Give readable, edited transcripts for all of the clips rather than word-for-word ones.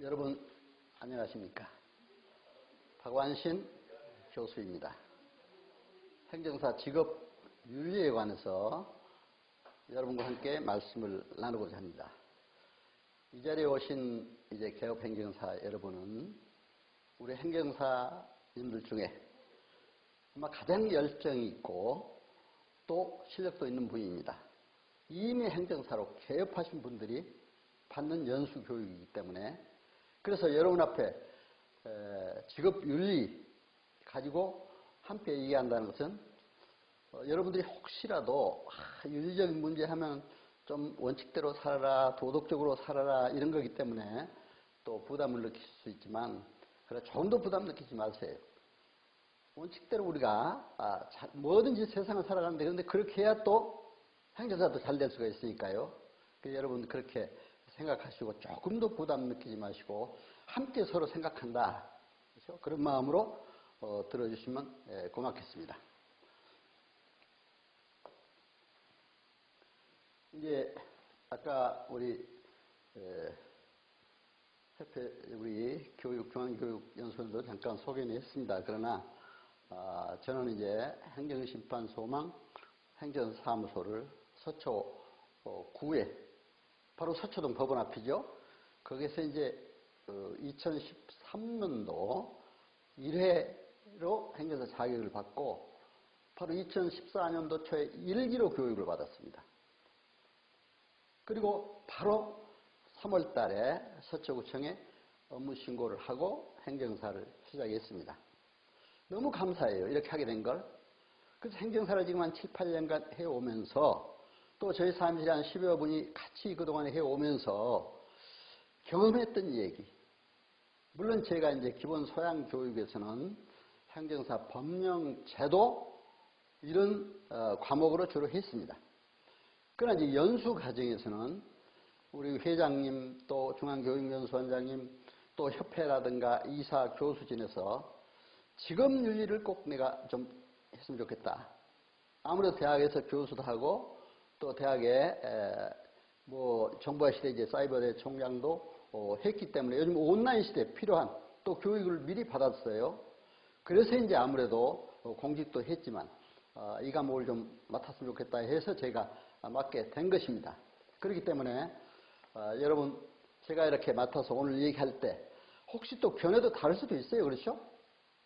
여러분 안녕하십니까? 박완신 교수입니다. 행정사 직업 윤리에 관해서 여러분과 함께 말씀을 나누고자 합니다. 이 자리에 오신 이제 개업 행정사 여러분은 우리 행정사님들 중에 아마 가장 열정이 있고 또 실력도 있는 분입니다. 이미 행정사로 개업하신 분들이 받는 연수 교육이기 때문에 그래서 여러분 앞에 직업윤리 가지고 함께 얘기한다는 것은 여러분들이 혹시라도 윤리적인 문제 하면 좀 원칙대로 살아라, 도덕적으로 살아라 이런 거기 때문에 또 부담을 느낄 수 있지만 그래 조금도 부담 느끼지 마세요. 원칙대로 우리가 뭐든지 세상을 살아가는데 그런데 그렇게 해야 또 행정사도 잘 될 수가 있으니까요. 여러분 그렇게 생각하시고 조금도 부담 느끼지 마시고 함께 서로 생각한다. 그렇죠? 그런 마음으로 들어주시면 고맙겠습니다. 이제 아까 우리 중앙교육연수원도 잠깐 소개는 했습니다. 그러나 저는 이제 행정심판소망 행정사무소를 서초 9회 바로 서초동 법원 앞이죠. 거기서 이제 2013년도 1회로 행정사 자격을 받고 바로 2014년도 초에 1기로 교육을 받았습니다. 그리고 바로 3월 달에 서초구청에 업무 신고를 하고 행정사를 시작했습니다. 너무 감사해요. 이렇게 하게 된 걸. 그래서 행정사를 지금 한 7, 8년간 해오면서 또 저희 사무실에 한 10여 분이 같이 그동안 해오면서 경험했던 얘기. 물론 제가 이제 기본 소양 교육에서는 행정사 법령 제도 이런 과목으로 주로 했습니다. 그러나 이제 연수 과정에서는 우리 회장님 또 중앙교육연수원장님 또 협회라든가 이사 교수진에서 직업윤리를 꼭 내가 좀 했으면 좋겠다. 아무래도 대학에서 교수도 하고 또 대학에 정보화 시대 이제 사이버대 총장도 했기 때문에 요즘 온라인 시대에 필요한 또 교육을 미리 받았어요. 그래서 이제 아무래도 공직도 했지만 이 과목을 좀 맡았으면 좋겠다 해서 제가 맡게 된 것입니다. 그렇기 때문에 여러분 제가 이렇게 맡아서 오늘 얘기할 때 혹시 또 견해도 다를 수도 있어요. 그렇죠?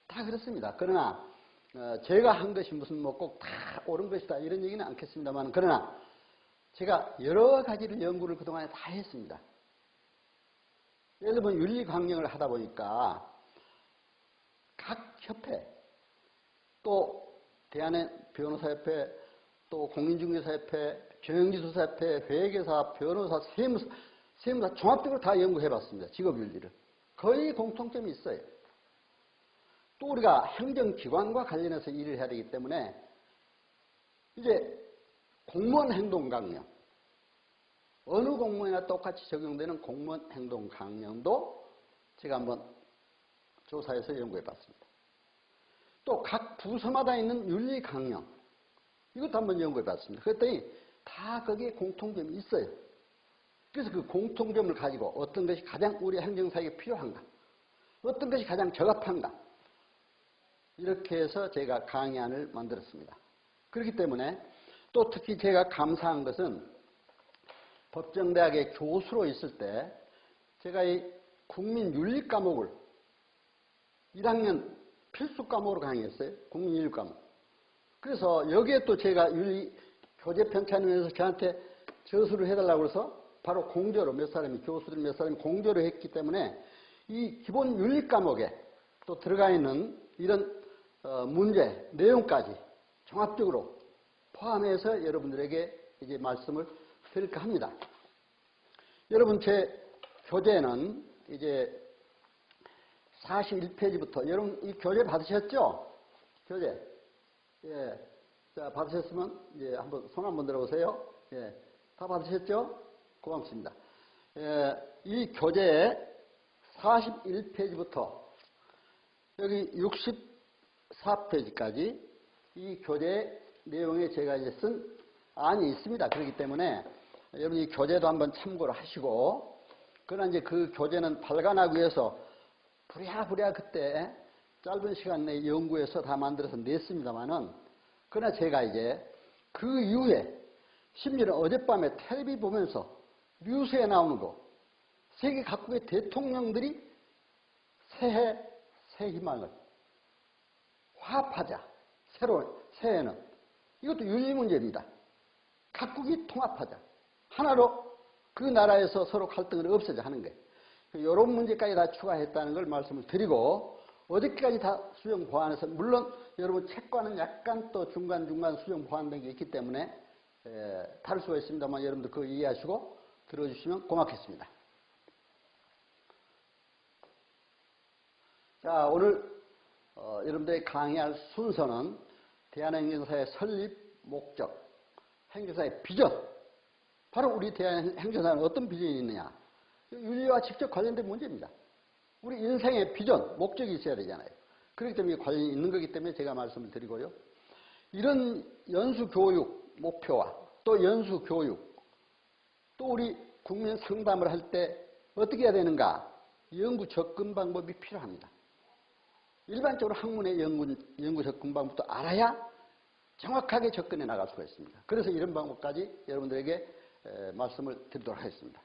다 그렇습니다. 그러나 제가 한 것이 무슨 꼭 다 옳은 것이다 이런 얘기는 않겠습니다만 그러나 제가 여러 가지를 연구를 그동안에 다 했습니다. 예를 들면 윤리 강령을 하다 보니까 각 협회 또 대한의 변호사협회 또 공인중개사협회 경영지도사협회 회계사 변호사 세무사 종합적으로 다 연구해봤습니다. 직업윤리를. 거의 공통점이 있어요. 또 우리가 행정기관과 관련해서 일을 해야 되기 때문에 이제 공무원 행동 강령 어느 공무원이나 똑같이 적용되는 공무원 행동 강령도 제가 한번 조사해서 연구해 봤습니다. 또 각 부서마다 있는 윤리 강령 이것도 한번 연구해 봤습니다. 그랬더니 다 거기에 공통점이 있어요. 그래서 그 공통점을 가지고 어떤 것이 가장 우리 행정사에게 필요한가 어떤 것이 가장 적합한가 이렇게 해서 제가 강의안을 만들었습니다. 그렇기 때문에 또 특히 제가 감사한 것은 법정대학의 교수로 있을 때 제가 이 국민윤리 과목을 1학년 필수 과목으로 강의했어요. 국민윤리 과목. 그래서 여기에 또 제가 윤리 교재 편찬위원회에서 저한테 저수를 해달라고 해서 바로 공저로 교수들 몇 사람이 공저로 했기 때문에 이 기본 윤리 과목에 또 들어가 있는 이런 문제, 내용까지 종합적으로 포함해서 여러분들에게 이제 말씀을 드릴까 합니다. 여러분 제 교재는 이제 41페이지부터 여러분 이 교재 받으셨죠? 교재. 예. 자, 받으셨으면 예, 한번 손 한번 들어보세요. 예. 다 받으셨죠? 고맙습니다. 예, 이 교재에 41페이지부터 여기 64페이지까지 이 교재 내용에 제가 이제 쓴 안이 있습니다. 그렇기 때문에 여러분 이 교재도 한번 참고를 하시고 그러나 이제 그 교재는 발간하기 위해서 부랴부랴 그때 짧은 시간 내에 연구해서 다 만들어서 냈습니다만은, 그러나 제가 이제 그 이후에 심지어는 어젯밤에 텔레비 보면서 뉴스에 나오는 거, 세계 각국의 대통령들이 새해 새 희망을 화합하자. 새해는 이것도 윤리 문제입니다. 각국이 통합하자. 하나로 그 나라에서 서로 갈등을 없애자 하는 거예요. 이런 문제까지 다 추가했다는 걸 말씀을 드리고, 어저께까지 다 수정 보완해서, 물론 여러분 책과는 약간 또 중간중간 수정 보완된 게 있기 때문에 다를 수가 있습니다만, 여러분들 그거 이해하시고 들어주시면 고맙겠습니다. 자, 오늘 여러분들이 강의할 순서는 대한행정사의 설립 목적, 행정사의 비전. 바로 우리 대한행정사는 어떤 비전이 있느냐? 윤리와 직접 관련된 문제입니다. 우리 인생의 비전, 목적이 있어야 되잖아요. 그렇기 때문에 관련이 있는 거기 때문에 제가 말씀을 드리고요. 이런 연수교육 목표와 또 연수교육, 또 우리 국민 상담을 할 때 어떻게 해야 되는가? 연구 접근 방법이 필요합니다. 일반적으로 학문의 연구 접근 방법도 알아야 정확하게 접근해 나갈 수가 있습니다. 그래서 이런 방법까지 여러분들에게 말씀을 드리도록 하겠습니다.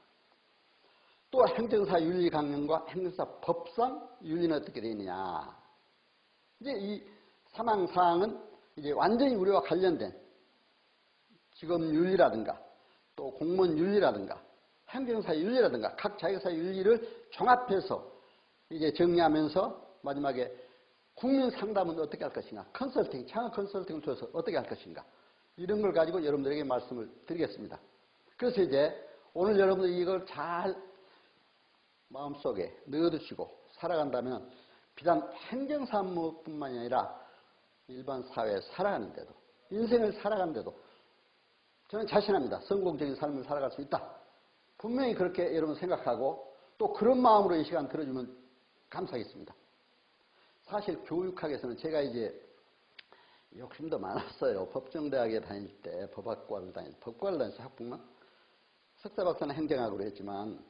또 행정사 윤리 강령과 행정사 법상 윤리는 어떻게 되어 있느냐. 이제 이 사망사항은 이제 완전히 우리와 관련된 직업 윤리라든가 또 공무원 윤리라든가 행정사 윤리라든가 각 자격사 윤리를 종합해서 이제 정리하면서 마지막에 국민 상담은 어떻게 할 것인가, 컨설팅, 창업 컨설팅을 통해서 어떻게 할 것인가, 이런 걸 가지고 여러분들에게 말씀을 드리겠습니다. 그래서 이제 오늘 여러분들이 이걸 잘 마음속에 넣어두시고 살아간다면 비단 행정사무뿐만이 아니라 일반 사회에 살아가는데도, 인생을 살아가는데도 저는 자신합니다. 성공적인 삶을 살아갈 수 있다. 분명히 그렇게 여러분 생각하고 또 그런 마음으로 이 시간 들어주면 감사하겠습니다. 사실 교육학에서는 제가 이제 욕심도 많았어요. 법정대학에 다닐 때, 법학과를 다닐 때 학부모, 석사 박사는 행정학으로 했지만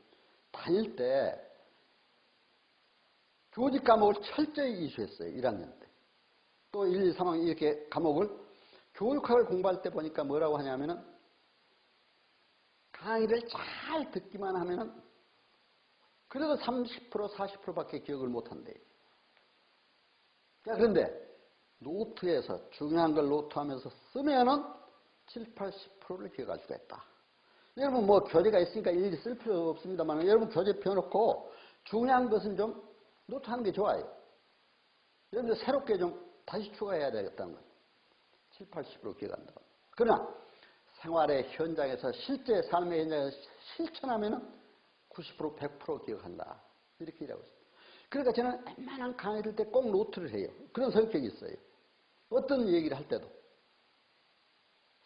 다닐 때 교직 과목을 철저히 이수했어요. 1학년 때. 또 1, 2, 3학년 이렇게 과목을 교육학을 공부할 때 보니까 뭐라고 하냐면은 강의를 잘 듣기만 하면은 그래도 30%, 40%밖에 기억을 못한대요. 그런데 노트에서 중요한 걸 노트하면서 쓰면은 7, 80%를 기억할 수가 있다. 여러분 뭐 교재가 있으니까 일일이 쓸 필요 없습니다만 여러분 교재 펴놓고 중요한 것은 좀 노트하는 게 좋아요. 여러분들 새롭게 좀 다시 추가해야 되겠다는 거예요. 7, 80% 기억한다. 그러나 생활의 현장에서 실제 삶의 현장에서 실천하면은 90%, 100% 기억한다. 이렇게 일하고 있습니다. 그러니까 저는 웬만한 강의 들 때 꼭 노트를 해요. 그런 성격이 있어요. 어떤 얘기를 할 때도.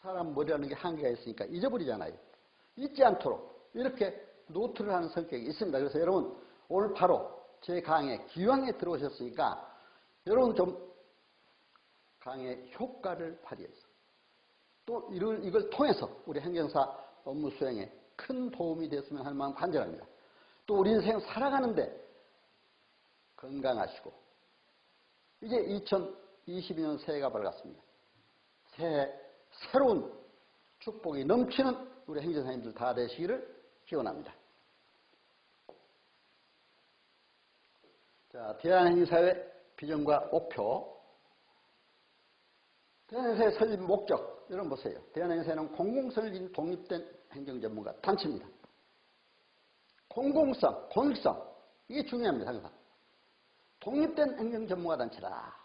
사람 머리라는 게 한계가 있으니까 잊어버리잖아요. 잊지 않도록 이렇게 노트를 하는 성격이 있습니다. 그래서 여러분 오늘 바로 제 강의에 기왕에 들어오셨으니까 여러분 좀 강의의 효과를 발휘해서 또 이걸 통해서 우리 행정사 업무 수행에 큰 도움이 됐으면 하는 마음 간절합니다. 또 우리 인생 살아가는데 건강하시고 이제 2022년 새해가 밝았습니다. 새해 새로운 축복이 넘치는 우리 행정사님들 다 되시기를 기원합니다. 자, 대한행정사의 비전과 목표. 대한행정사의 설립 목적. 여러분 보세요. 대한행정사는 공공성을 지닌 독립된 행정전문가 단체입니다. 공공성, 공익성. 이게 중요합니다. 항상. 독립된 행정전문가 단체다.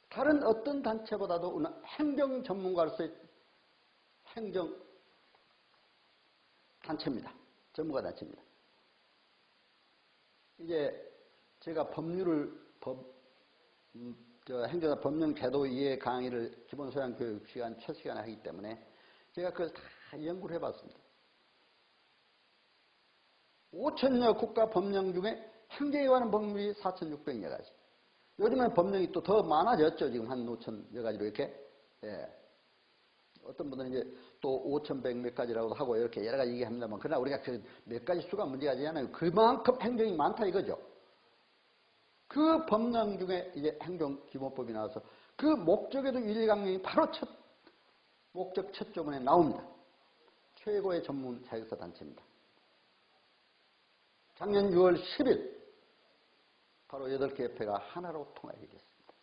다른 어떤 단체보다도 행정전문가로서의 행정단체입니다. 전문가 단체입니다. 이제 제가 행정사 법령제도 이해 강의를 기본소양교육 시간 첫 시간에 하기 때문에 제가 그걸 다 연구를 해봤습니다. 5천여 국가 법령 중에 행정에 관한 법률이 4,600여 가지. 요즘엔 법령이 또 더 많아졌죠. 지금 한 5천여 가지로 이렇게. 예. 어떤 분들은 이제 또 5,100 몇 가지라고도 하고 이렇게 여러 가지 얘기합니다만, 그러나 우리가 그 몇 가지 수가 문제가 되지 않아요. 그만큼 행정이 많다 이거죠. 그 법령 중에 이제 행정기본법이 나와서 그 목적에도 윤리강령이 바로 목적 첫 조문에 나옵니다. 최고의 전문 자격사 단체입니다. 작년 6월 10일 바로 8개 협회가 하나로 통합이 됐습니다.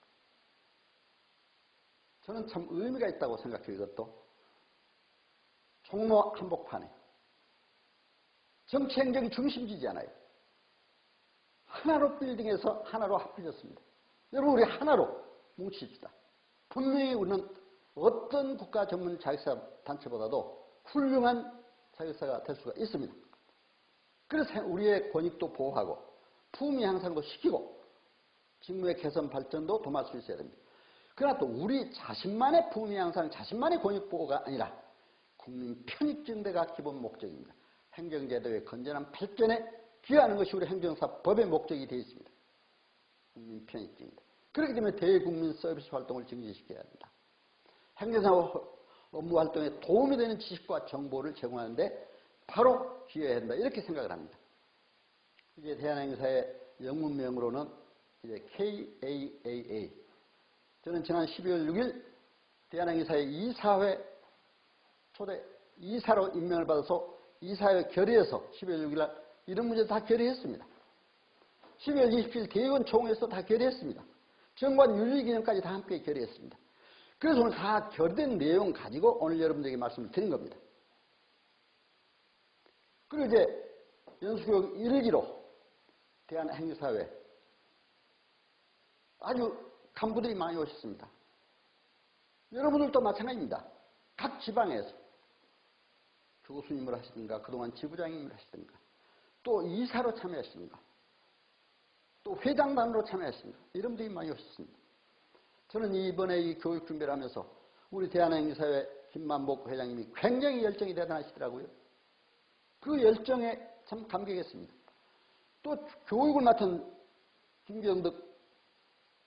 저는 참 의미가 있다고 생각해요. 이것도 종로 한복판에 정치 행정이 중심지잖아요. 하나로 빌딩에서 하나로 합해졌습니다. 여러분, 우리 하나로 뭉칩시다. 분명히 우리는 어떤 국가 전문 자격사 단체보다도 훌륭한 자격사가 될 수가 있습니다. 그래서 우리의 권익도 보호하고 품위 향상도 시키고 직무의 개선 발전도 도모할 수 있어야 됩니다. 그러나 또 우리 자신만의 품위 향상, 자신만의 권익 보호가 아니라 국민 편익 증대가 기본 목적입니다. 행정제도의 건전한 발전에 기여하는 것이 우리 행정사법의 목적이 되어 있습니다. 국민 편익 증대. 그렇기 때문에 대국민 서비스 활동을 증진시켜야 합니다. 행정사 업무 활동에 도움이 되는 지식과 정보를 제공하는데 바로 기여해야 한다. 이렇게 생각을 합니다. 이제 대한행사의 영문명으로는 이제 KAAA. 저는 지난 12월 6일 대한행사의 이사회 초대 이사로 임명을 받아서 이사회 결의해서 12월 6일 날 이런 문제 다 결의했습니다. 12월 27일 대의원 총회에서 다 결의했습니다. 정관 윤리기념까지 다 함께 결의했습니다. 그래서 오늘 다 결의된 내용 가지고 오늘 여러분들에게 말씀을 드린 겁니다. 그리고 이제 연수교육 1기로 대한행사회 아주 간부들이 많이 오셨습니다. 여러분들도 마찬가지입니다. 각 지방에서 교수님을 하시든가 그동안 지부장님을 하시든가 또 이사로 참여하시든가 또 회장단으로 참여하시든가 이런 분들이 많이 오셨습니다. 저는 이번에 이 교육 준비를 하면서 우리 대한행사회 김만복 회장님이 굉장히 열정이 대단하시더라고요. 그 열정에 참 감격했습니다. 또 교육을 맡은 김경덕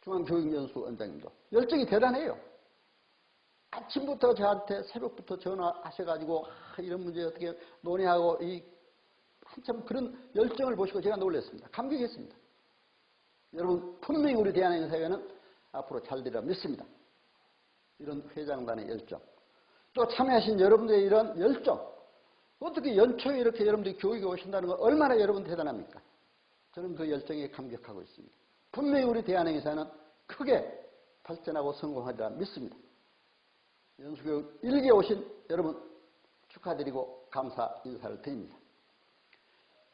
중앙교육연수원장님도 열정이 대단해요. 아침부터 저한테 새벽부터 전화하셔가지고 이런 문제 어떻게 논의하고 한참 그런 열정을 보시고 제가 놀랐습니다. 감격했습니다. 여러분, 분명히 우리 대한행사회는 앞으로 잘 되리라 믿습니다. 이런 회장단의 열정, 또 참여하신 여러분들의 이런 열정, 어떻게 연초에 이렇게 여러분들이 교육에 오신다는 건 얼마나 여러분 대단합니까? 저는 그 열정에 감격하고 있습니다. 분명히 우리 대한행사는 크게 발전하고 성공하리라 믿습니다. 연수교육 1기에 오신 여러분 축하드리고 감사 인사를 드립니다.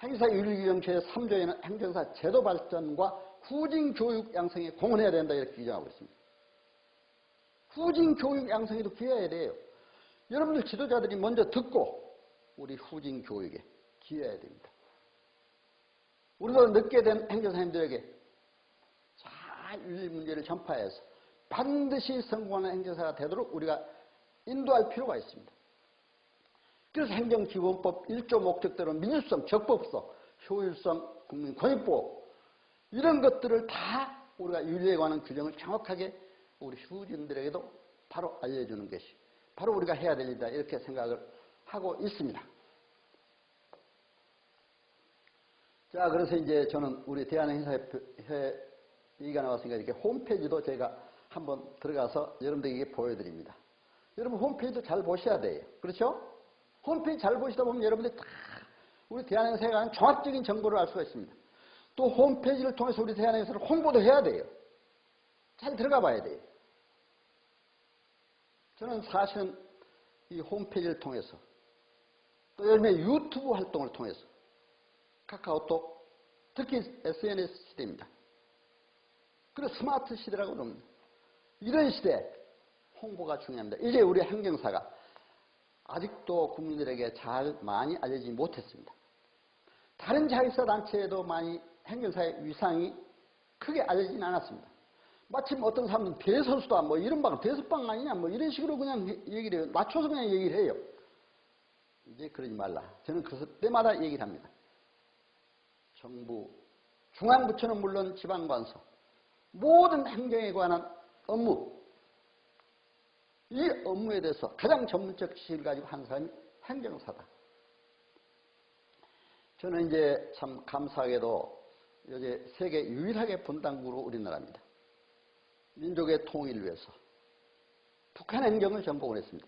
행사 윤리규정 제3조에는 행정사 제도 발전과 후진 교육 양성에 공헌해야 된다 이렇게 규정하고 있습니다. 후진 교육 양성에도 기여해야 돼요. 여러분들 지도자들이 먼저 듣고 우리 후진 교육에 기여해야 됩니다. 우리도 늦게 된 행정사님들에게 잘 윤리 문제를 전파해서 반드시 성공하는 행정사가 되도록 우리가 인도할 필요가 있습니다. 그래서 행정기본법 1조 목적대로 민주성, 적법성, 효율성, 국민 권익보호 이런 것들을 다 우리가 윤리에 관한 규정을 정확하게 우리 후진들에게도 바로 알려주는 것이 바로 우리가 해야 될 일이다 이렇게 생각을 하고 있습니다. 자, 그래서 이제 저는 우리 대한행사회 얘기가 나왔으니까 이렇게 홈페이지도 제가 한번 들어가서 여러분들에게 보여드립니다. 여러분 홈페이지도 잘 보셔야 돼요. 그렇죠? 홈페이지 잘 보시다 보면 여러분들이 다 우리 대한행사에 관한 종합적인 정보를 알 수가 있습니다. 또 홈페이지를 통해서 우리 대한행사를 홍보도 해야 돼요. 잘 들어가 봐야 돼요. 저는 사실은 이 홈페이지를 통해서 또 요즘에 유튜브 활동을 통해서 카카오톡, 특히 SNS 시대입니다. 그리고 스마트 시대라고 그럽니다. 이런 시대에 홍보가 중요합니다. 이제 우리 행정사가 아직도 국민들에게 잘 많이 알려지지 못했습니다. 다른 자격사 단체에도 많이 행정사의 위상이 크게 알려지진 않았습니다. 마침 어떤 사람들은 대서수다, 뭐 이런 방, 대서방 아니냐, 뭐 이런 식으로 그냥 얘기를 해요. 맞춰서 그냥 얘기를 해요. 이제 그러지 말라. 저는 그래서 때마다 얘기를 합니다. 정부, 중앙부처는 물론 지방관서, 모든 행정에 관한 업무, 이 업무에 대해서 가장 전문적 지식을 가지고 한 사람이 행정사다. 저는 이제 참 감사하게도 이제 세계 유일하게 분당구로 우리나라입니다. 민족의 통일을 위해서 북한 행정을 전공을 했습니다.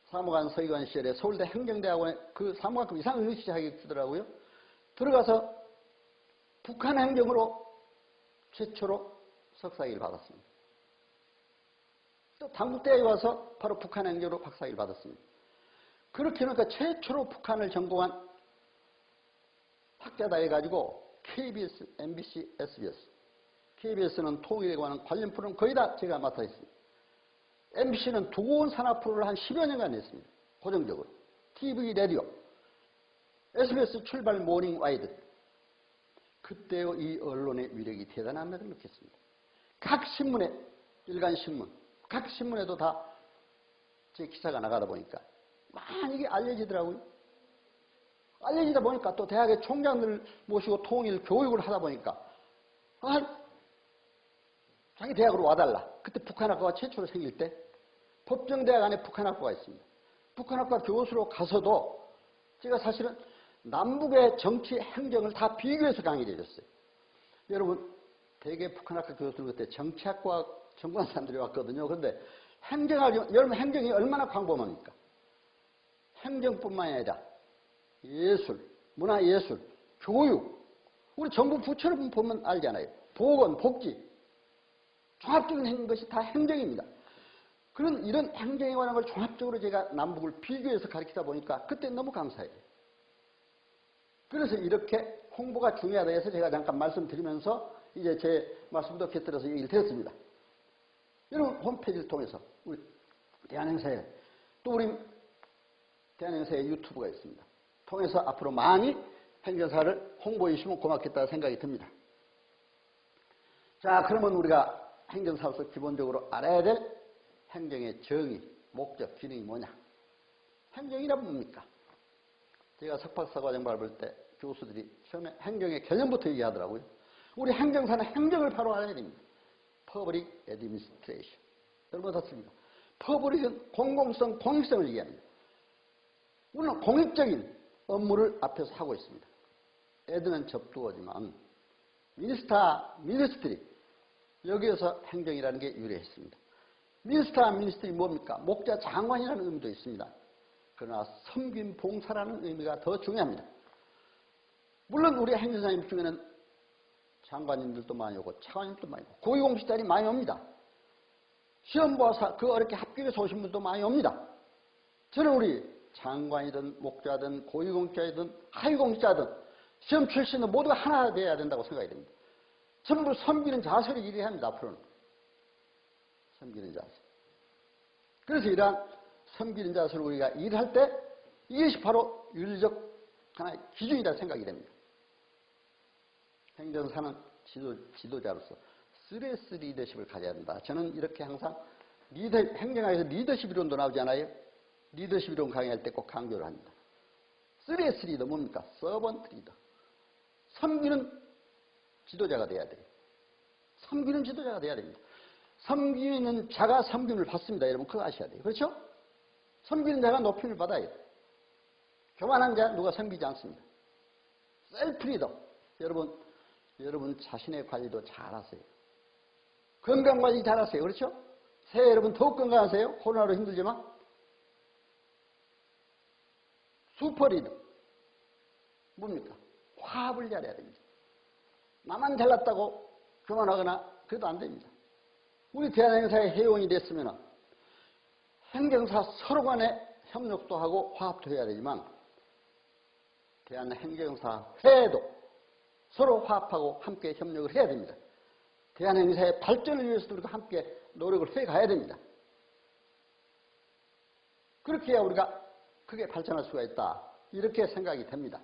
사무관 서기관 시절에 서울대 행정대학원에 그 사무관급 이상 응시 자격이 주더라고요. 들어가서 북한 행정으로 최초로 석사학위를 받았습니다. 또 당국대학에 와서 바로 북한 행정으로 박사학위를 받았습니다. 그렇게 하니까 최초로 북한을 전공한 학자다 해가지고 KBS, MBC, SBS. KBS는 통일에 관한 관련 프로는 거의 다 제가 맡아 있습니다. MBC는 두고온 산업 프로를 한 10여 년간 했습니다. 고정적으로. TV, 라디오. SBS 출발 모닝 와이드. 그때의 이 언론의 위력이 대단함을 느꼈습니다. 각 신문에, 일간신문, 각 신문에도 다 제 기사가 나가다 보니까 많이 이게 알려지더라고요. 알려지다 보니까 또 대학의 총장들 모시고 통일 교육을 하다 보니까 자기 대학으로 와달라. 그때 북한학과가 최초로 생길 때 법정대학 안에 북한학과가 있습니다. 북한학과 교수로 가서도 제가 사실은 남북의 정치 행정을 다 비교해서 강의를 해줬어요. 여러분 대개 북한학과 교수들 그때 정치학과 전공한 사람들이 왔거든요. 그런데 여러분 행정이 얼마나 광범합니까? 행정뿐만이 아니라 예술, 문화예술, 교육, 우리 정부 부처를 보면 알잖아요. 보건, 복지, 종합적인 것이 다 행정입니다. 그런 이런 행정에 관한 걸 종합적으로 제가 남북을 비교해서 가르치다 보니까 그때 너무 감사해요. 그래서 이렇게 홍보가 중요하다 해서 제가 잠깐 말씀드리면서 이제 제 말씀도 곁들여서 얘기를 드렸습니다. 여러분 홈페이지를 통해서 우리 대한행사에 또 우리 대한행사에 유튜브가 있습니다. 통해서 앞으로 많이 행정사를 홍보해 주시면 고맙겠다 생각이 듭니다. 자, 그러면 우리가 행정사로서 기본적으로 알아야 될 행정의 정의, 목적, 기능이 뭐냐? 행정이란 뭡니까? 제가 석박사과정 밟을 때 교수들이 처음에 행정의 개념부터 얘기하더라고요. 우리 행정사는 행정을 바로 알아야 됩니다. Public Administration. 여러분 어떻습니까? Public은 공공성, 공익성을 얘기합니다. 우리는 공익적인 업무를 앞에서 하고 있습니다. 애들은 접두어지만 미니스트리 여기에서 행정이라는 게 유래했습니다. 미니스트리 뭡니까? 목자 장관이라는 의미도 있습니다. 그러나 섬김 봉사라는 의미가 더 중요합니다. 물론 우리 행정사님 중에는 장관님들도 많이 오고 차관님도 많이 오고 고위공직자들이 많이 옵니다. 시험 봐서 그 어렵게 합격해서 오신 분도 많이 옵니다. 저는 우리 장관이든 목자든 고위공직자이든 하위공직자든 시험 출신은 모두가 하나 되어야 된다고 생각이 됩니다. 전부 섬기는 자세를 일해야 합니다. 앞으로는. 섬기는 자세. 그래서 이러한 섬기는 자세를 우리가 일할 때 이것이 바로 윤리적 하나의 기준이다 생각이 됩니다. 행정사는 지도자로서 스트레스 리더십을 가져야 된다. 저는 이렇게 항상 행정학에서 리더십 이론도 나오지 않아요? 리더십 이론 강의할 때 꼭 강조를 합니다. 스트레스 리더 뭡니까? 서번트 리더. 섬기는 지도자가 돼야 돼요. 섬기는 지도자가 돼야 됩니다. 섬기는 자가 섬김을 받습니다. 여러분 그거 아셔야 돼요. 그렇죠? 섬기는 자가 높임을 받아야 돼요. 교만한 자 누가 섬기지 않습니다. 셀프 리더. 여러분 자신의 관리도 잘하세요. 건강관리 잘하세요. 그렇죠? 새해 여러분 더욱 건강하세요. 코로나로 힘들지만. 슈퍼리더. 뭡니까? 화합을 잘해야 됩니다. 나만 잘났다고 교만하거나 그래도 안 됩니다. 우리 대한행사의 회원이 됐으면 행정사 서로 간에 협력도 하고 화합도 해야 되지만 대한행정사 회도 서로 화합하고 함께 협력을 해야 됩니다. 대한행사의 발전을 위해서도 우리가 함께 노력을 해가야 됩니다. 그렇게 해야 우리가 크게 발전할 수가 있다. 이렇게 생각이 됩니다.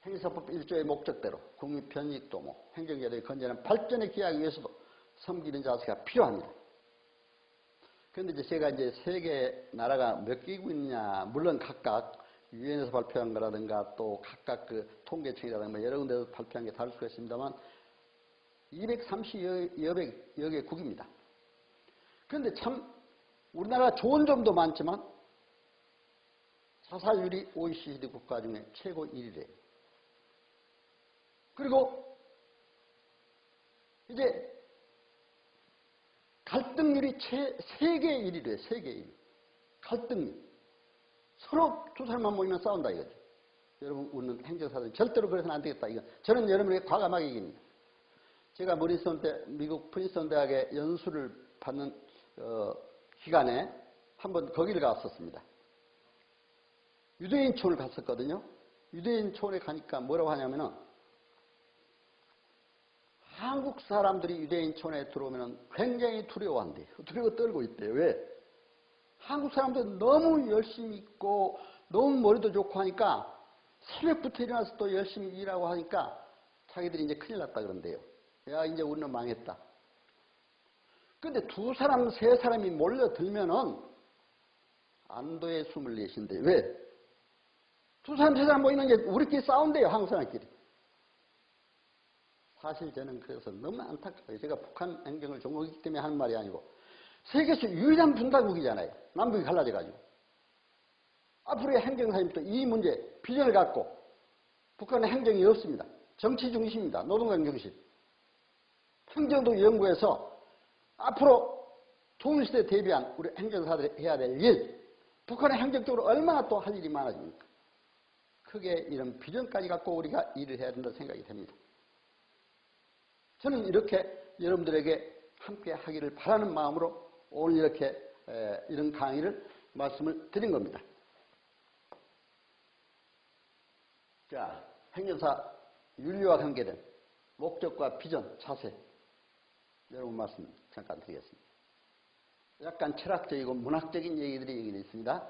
행정사법 1조의 목적대로 국민 편익 도모, 행정제도의 건전한 발전에 기하기 위해서도 섬기는 자세가 필요합니다. 그런데 이제 제가 이제 세계 나라가 몇 개국 있느냐, 물론 각각 유엔에서 발표한 거라든가 또 각각 그 통계청이라든가 여러 군데서 발표한 게 다를 수가 있습니다만 230여 개 국입니다. 그런데 참 우리나라가 좋은 점도 많지만 자살률이 OECD 국가 중에 최고 1위래요. 그리고 이제 갈등률이 세계 1위래요. 세계 1위. 갈등률. 서로 두 사람만 모이면 싸운다 이거죠. 여러분 우리는 행정사들 절대로 그래서는 안 되겠다. 이거 저는 여러분에게 과감하게 얘기합니다. 제가 미국 프린스턴 대학에 연수를 받는 기간에 한번 거기를 갔었습니다. 유대인촌을 갔었거든요. 유대인촌에 가니까 뭐라고 하냐면은 한국 사람들이 유대인촌에 들어오면 굉장히 두려워한대요. 두려워 떨고 있대요. 왜? 한국 사람들은 너무 열심히 있고 너무 머리도 좋고 하니까 새벽부터 일어나서 또 열심히 일하고 하니까 자기들이 이제 큰일 났다 그런대요. 야, 이제 우리는 망했다. 근데 두 사람, 세 사람이 몰려들면은 안도의 숨을 내쉰대요. 왜? 두 사람, 세 사람 모이면 이제 우리끼리 싸운대요. 한국 사람끼리. 사실 저는 그래서 너무 안타까워요. 제가 북한 행정을 전공했기 때문에 하는 말이 아니고 세계에서 유일한 분단국이잖아요. 남북이 갈라져가지고. 앞으로의 행정사님도 이 문제, 비전을 갖고 북한은 행정이 없습니다. 정치 중심입니다. 노동당 중심. 행정도 연구해서 앞으로 통일시대에 대비한 우리 행정사들이 해야 될 일, 북한의 행정적으로 얼마나 또 할 일이 많아집니까? 크게 이런 비전까지 갖고 우리가 일을 해야 된다고 생각이 됩니다. 저는 이렇게 여러분들에게 함께 하기를 바라는 마음으로 오늘 이렇게 이런 강의를 말씀을 드린 겁니다. 자, 행정사 윤리와 관계된 목적과 비전, 자세 여러분 말씀 잠깐 드리겠습니다. 약간 철학적이고 문학적인 얘기들이 여기 있습니다.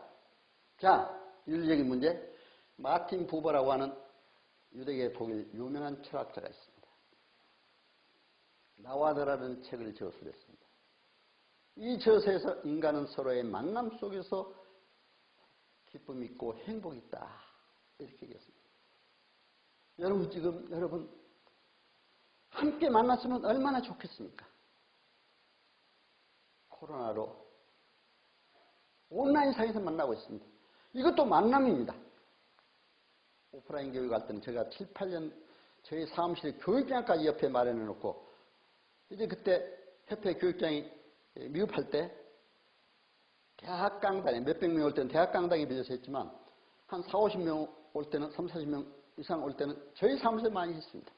자, 윤리적인 문제. 마틴 부버라고 하는 유대계 독일 유명한 철학자가 있습니다. 나와드라는 책을 저술했습니다. 이 저서에서 인간은 서로의 만남 속에서 기쁨 있고 행복이 있다. 이렇게 얘기했습니다. 여러분 함께 만났으면 얼마나 좋겠습니까? 코로나로 온라인상에서 만나고 있습니다. 이것도 만남입니다. 오프라인 교육할 때는 제가 7, 8년 저희 사무실에 교육장까지 옆에 마련해 놓고 이제 그때 협회 교육장이 미흡할 때 대학 강당에 몇백 명 올 때는 대학 강당에 빌려서 했지만 한 4, 50명 올 때는 3, 40명 이상 올 때는 저희 사무실에 많이 했습니다.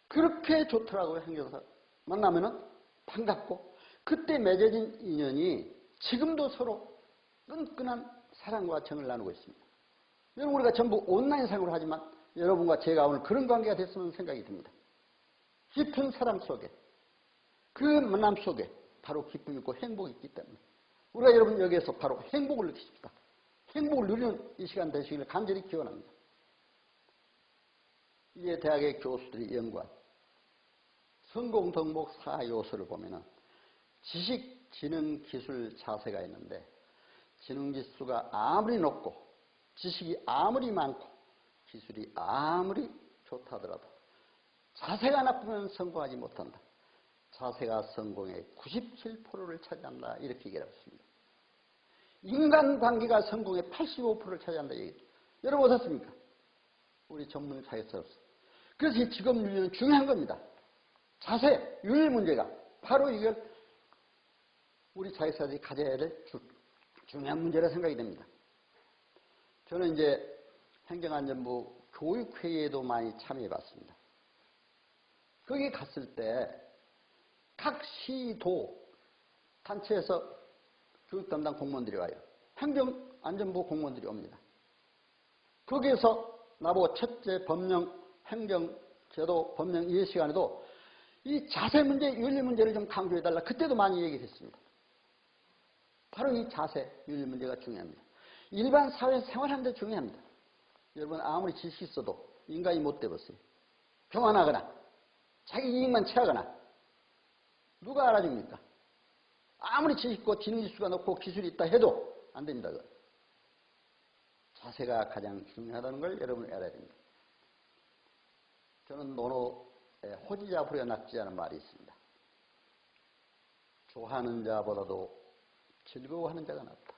그렇게 좋더라고요. 행정사 만나면은 반갑고 그때 맺어진 인연이 지금도 서로 끈끈한 사랑과 정을 나누고 있습니다. 여러분 우리가 전부 온라인상으로 하지만 여러분과 제가 오늘 그런 관계가 됐으면 생각이 듭니다. 깊은 사랑 속에 그 만남 속에 바로 기쁨이 있고 행복이 있기 때문에 우리가 여러분 여기에서 바로 행복을 느끼십시다. 행복을 누리는 이 시간 되시기를 간절히 기원합니다. 이제 대학의 교수들이 연구한 성공 덕목 4요소를 보면은 지식, 지능, 기술, 자세가 있는데 지능지수가 아무리 높고 지식이 아무리 많고 기술이 아무리 좋다 하더라도 자세가 나쁘면 성공하지 못한다. 자세가 성공의 97%를 차지한다. 이렇게 얘기하고 있습니다. 인간관계가 성공의 85%를 차지한다. 얘기죠. 여러분 어떻습니까? 우리 전문 사회에서. 그래서 이 직업윤리는 중요한 겁니다. 자세, 윤리 문제가 바로 이걸 우리 사회사들이 가져야 될 중요한 문제라 생각이 됩니다. 저는 이제 행정안전부 교육회의에도 많이 참여해봤습니다. 거기 갔을 때 각 시도 단체에서 교육 담당 공무원들이 와요. 행정안전부 공무원들이 옵니다. 거기에서 나보고 첫째 법령, 행정, 제도, 법령 이해 시간에도 이 자세 문제, 윤리 문제를 좀 강조해달라. 그때도 많이 얘기를 했습니다. 바로 이 자세, 윤리 문제가 중요합니다. 일반 사회 생활하는 데 중요합니다. 여러분 아무리 지식이 있어도 인간이 못 돼봤어요. 교만하거나 자기 이익만 취하거나 누가 알아줍니까? 아무리 지식 있고 지능지수가 높고 기술이 있다 해도 안 됩니다. 자세가 가장 중요하다는 걸 여러분이 알아야 됩니다. 저는 논어에 호지자 부려 낙지라는 말이 있습니다. 좋아하는 자보다도 즐거워하는 자가 낫다.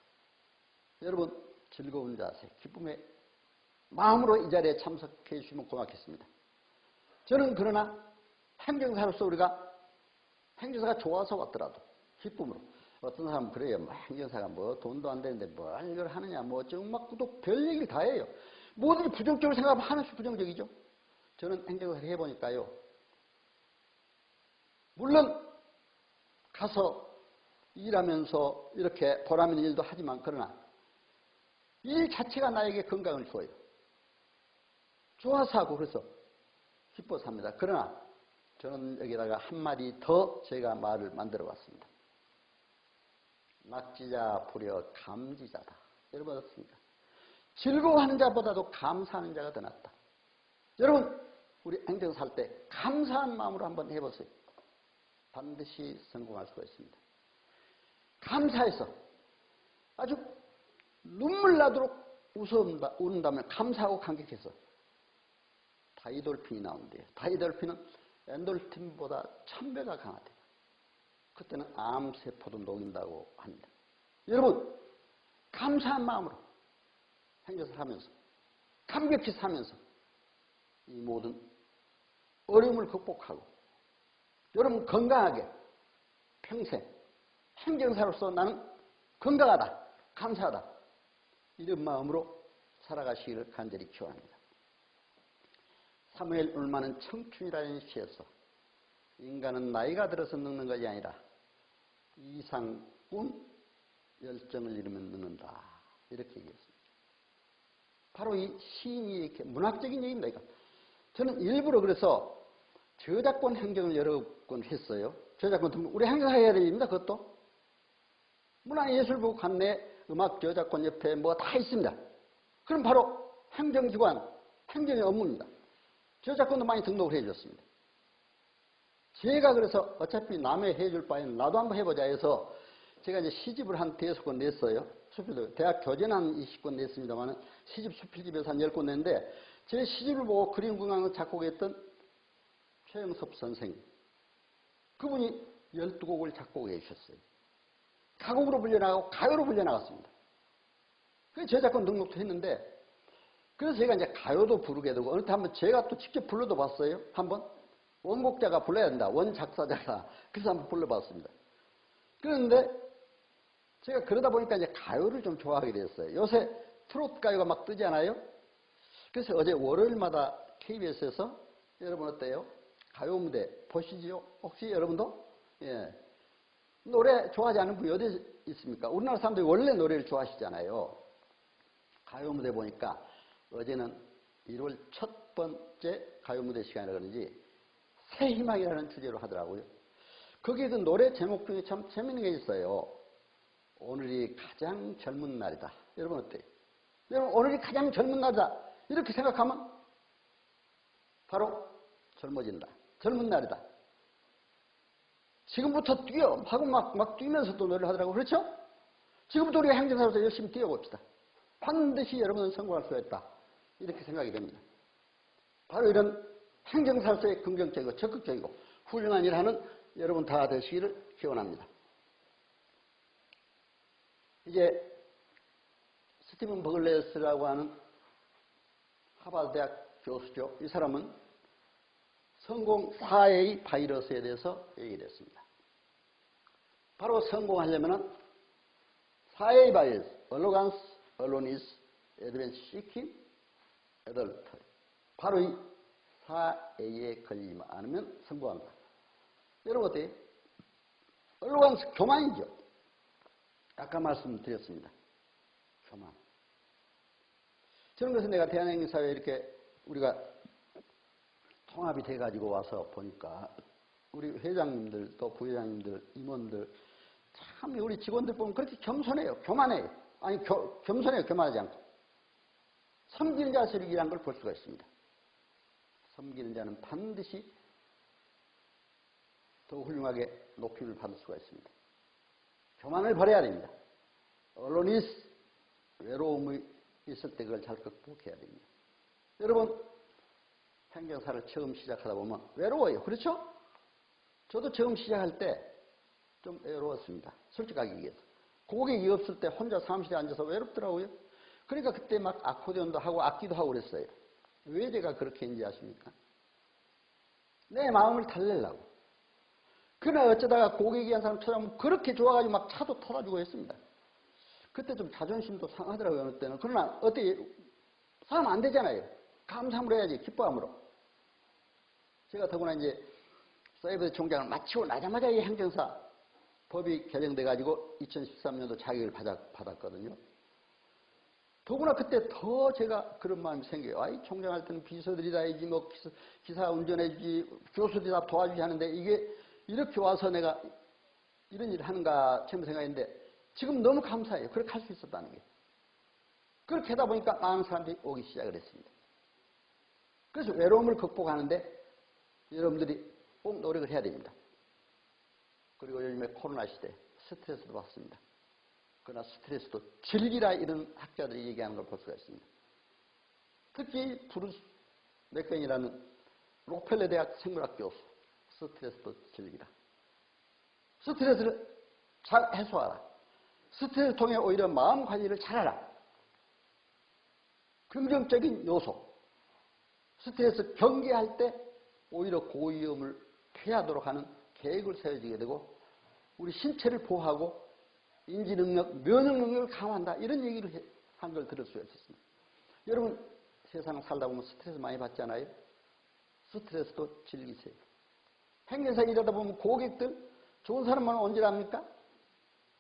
여러분, 즐거운 자세, 기쁨의 마음으로 이 자리에 참석해 주시면 고맙겠습니다. 저는 그러나 행정사로서 우리가 행정사가 좋아서 왔더라도 기쁨으로, 어떤 사람은 그래요. 뭐 행정사가 뭐 돈도 안 되는데 뭘 이걸 하느냐, 뭐 어쩌고 막 또 별 얘기를 다 해요. 뭐든지 부정적으로 생각하면 하나씩 부정적이죠. 저는 행정사를 해보니까요. 물론 가서 일하면서 이렇게 보람 있는 일도 하지만, 그러나 일 자체가 나에게 건강을 줘요. 좋아서 하고 그래서 기뻐서 합니다. 그러나 저는 여기다가 한마디 더 제가 말을 만들어 봤습니다. 낙지자 부려 감지자다. 여러분 어떻습니까? 즐거워하는 자보다도 감사하는 자가 더 낫다. 여러분, 우리 행정사 할 때 감사한 마음으로 한번 해보세요. 반드시 성공할 수가 있습니다. 감사해서 아주 눈물 나도록 웃는다면 감사하고 감격해서 다이돌핀이 나오는데요. 다이돌핀은 엔돌핀보다 1000배가 강하대요. 그때는 암세포도 녹인다고 합니다. 여러분, 감사한 마음으로 행정사를 하면서 감격히 사면서 이 모든 어려움을 극복하고 여러분 건강하게 평생 행정사로서 나는 건강하다, 감사하다, 이런 마음으로 살아가시기를 간절히 기원합니다. 사무엘 울만은 청춘이라는 시에서 인간은 나이가 들어서 늙는 것이 아니라 이상꾼 열정을 잃으면 늙는다, 이렇게 얘기했습니다. 바로 이 시인이 이렇게 문학적인 얘기입니다. 이거. 저는 일부러 그래서 저작권 행정을 여러 건 했어요. 저작권 등록, 우리 행사해야 됩니다. 그것도 문화예술부 관내 음악 저작권 옆에 뭐 다 있습니다. 그럼 바로 행정기관, 행정의 업무입니다. 저작권도 많이 등록을 해줬습니다. 제가 그래서 어차피 남의 해줄 바에는 나도 한번 해보자 해서 제가 이제 시집을 한 5권 냈어요. 수필도 대학 교재는 한 20권 냈습니다만 시집 수필집에서 한 10권 냈는데 제 시집을 보고 그림 궁합을 작곡했던 최영섭 선생님, 그분이 12곡을 작곡해 주셨어요. 가곡으로 불려나가고 가요로 불려나갔습니다. 그래서 저작권 등록도 했는데, 그래서 제가 이제 가요도 부르게 되고 어느 때 한번 제가 또 직접 불러도 봤어요. 한번 원곡자가 불러야 된다, 원작사자가. 그래서 한번 불러봤습니다. 그런데 제가 그러다 보니까 이제 가요를 좀 좋아하게 됐어요. 요새 트로트 가요가 막 뜨잖아요. 그래서 어제 월요일마다 KBS에서 여러분 어때요? 가요 무대 보시지요? 혹시 여러분도? 예. 노래 좋아하지 않는 분이 어디 있습니까? 우리나라 사람들이 원래 노래를 좋아하시잖아요. 가요 무대 보니까 어제는 1월 첫 번째 가요 무대 시간이라 그런지 새 희망이라는 주제로 하더라고요. 거기에 그 노래 제목 중에 참 재밌는 게 있어요. 오늘이 가장 젊은 날이다. 여러분 어때요? 여러분 오늘이 가장 젊은 날이다, 이렇게 생각하면 바로 젊어진다, 젊은 날이다. 지금부터 뛰어 하고 막 뛰면서 또 노래를 하더라고요. 그렇죠? 지금부터 우리가 행정사로서 열심히 뛰어봅시다. 반드시 여러분은 성공할 수가 있다, 이렇게 생각이 됩니다. 바로 이런 행정사로서의 긍정적이고 적극적이고 훌륭한 일을 하는 여러분 다 되시기를 기원합니다. 이제 스티븐 버글레스라고 하는 하버드 대학 교수죠. 이 사람은 성공 4A 바이러스에 대해서 얘기를 했습니다. 바로 성공하려면 4A 바이러스, Arrogance, Aloneness, Adventure Seeking, Adultery. 바로 이 4A에 걸리지 않으면 성공합니다. 여러분 어때요? Arrogance, 교만이죠. 아까 말씀드렸습니다. 교만. 저는 그래서 내가 대한행사회에 이렇게 우리가 통합이 돼가지고 와서 보니까 우리 회장님들 또 부회장님들 임원들 참 우리 직원들 보면 그렇게 겸손해요. 교만해요. 아니 겸손해요. 교만하지 않고. 섬기는 자세력이라는 걸 볼 수가 있습니다. 섬기는 자는 반드시 더 훌륭하게 높임을 받을 수가 있습니다. 교만을 버려야 됩니다. 언론이스, 외로움이 있을 때 그걸 잘 극복해야 됩니다. 여러분 행정사를 처음 시작하다 보면 외로워요. 그렇죠? 저도 처음 시작할 때 좀 외로웠습니다. 솔직하게 얘기해서. 고객이 없을 때 혼자 사무실에 앉아서 외롭더라고요. 그러니까 그때 막 아코디언도 하고 악기도 하고 그랬어요. 왜 제가 그렇게 했는지 아십니까? 내 마음을 달래려고. 그러나 어쩌다가 고객이 한 사람 찾아오면 그렇게 좋아가지고 막 차도 타다 주고 했습니다. 그때 좀 자존심도 상하더라고요, 어느 때는. 그러나 어떻게 사면 안 되잖아요. 감사함으로 해야지, 기뻐함으로. 제가 더구나 이제 사이버대 총장을 마치고 나자마자 이 행정사 법이 개정돼가지고 2013년도 자격을 받았거든요. 더구나 그때 더 제가 그런 마음이 생겨요. 아이, 총장할 때는 비서들이 다 해야지, 뭐 기사 운전해주지, 교수들이 다 도와주지 하는데 이게 이렇게 와서 내가 이런 일을 하는가 처음 생각했는데 지금 너무 감사해요. 그렇게 할 수 있었다는 게. 그렇게 하다 보니까 많은 사람들이 오기 시작을 했습니다. 그래서 외로움을 극복하는데 여러분들이 꼭 노력을 해야 됩니다. 그리고 요즘에 코로나 시대 스트레스도 받습니다. 그러나 스트레스도 즐기라 이런 학자들이 얘기하는 걸 볼 수가 있습니다. 특히 브루스 맥펜이라는 록펠러 대학 생물학 교수, 스트레스도 즐기라. 스트레스를 잘 해소하라. 스트레스를 통해 오히려 마음 관리를 잘하라. 긍정적인 요소. 스트레스 경계할 때 오히려 고위험을 피하도록 하는 계획을 세워지게 되고 우리 신체를 보호하고 인지능력, 면역능력을 강화한다. 이런 얘기를 한 걸 들을 수가 있었습니다. 여러분 세상 살다 보면 스트레스 많이 받잖아요. 스트레스도 즐기세요. 행정사 일하다 보면 고객들 좋은 사람만 언제랍니까?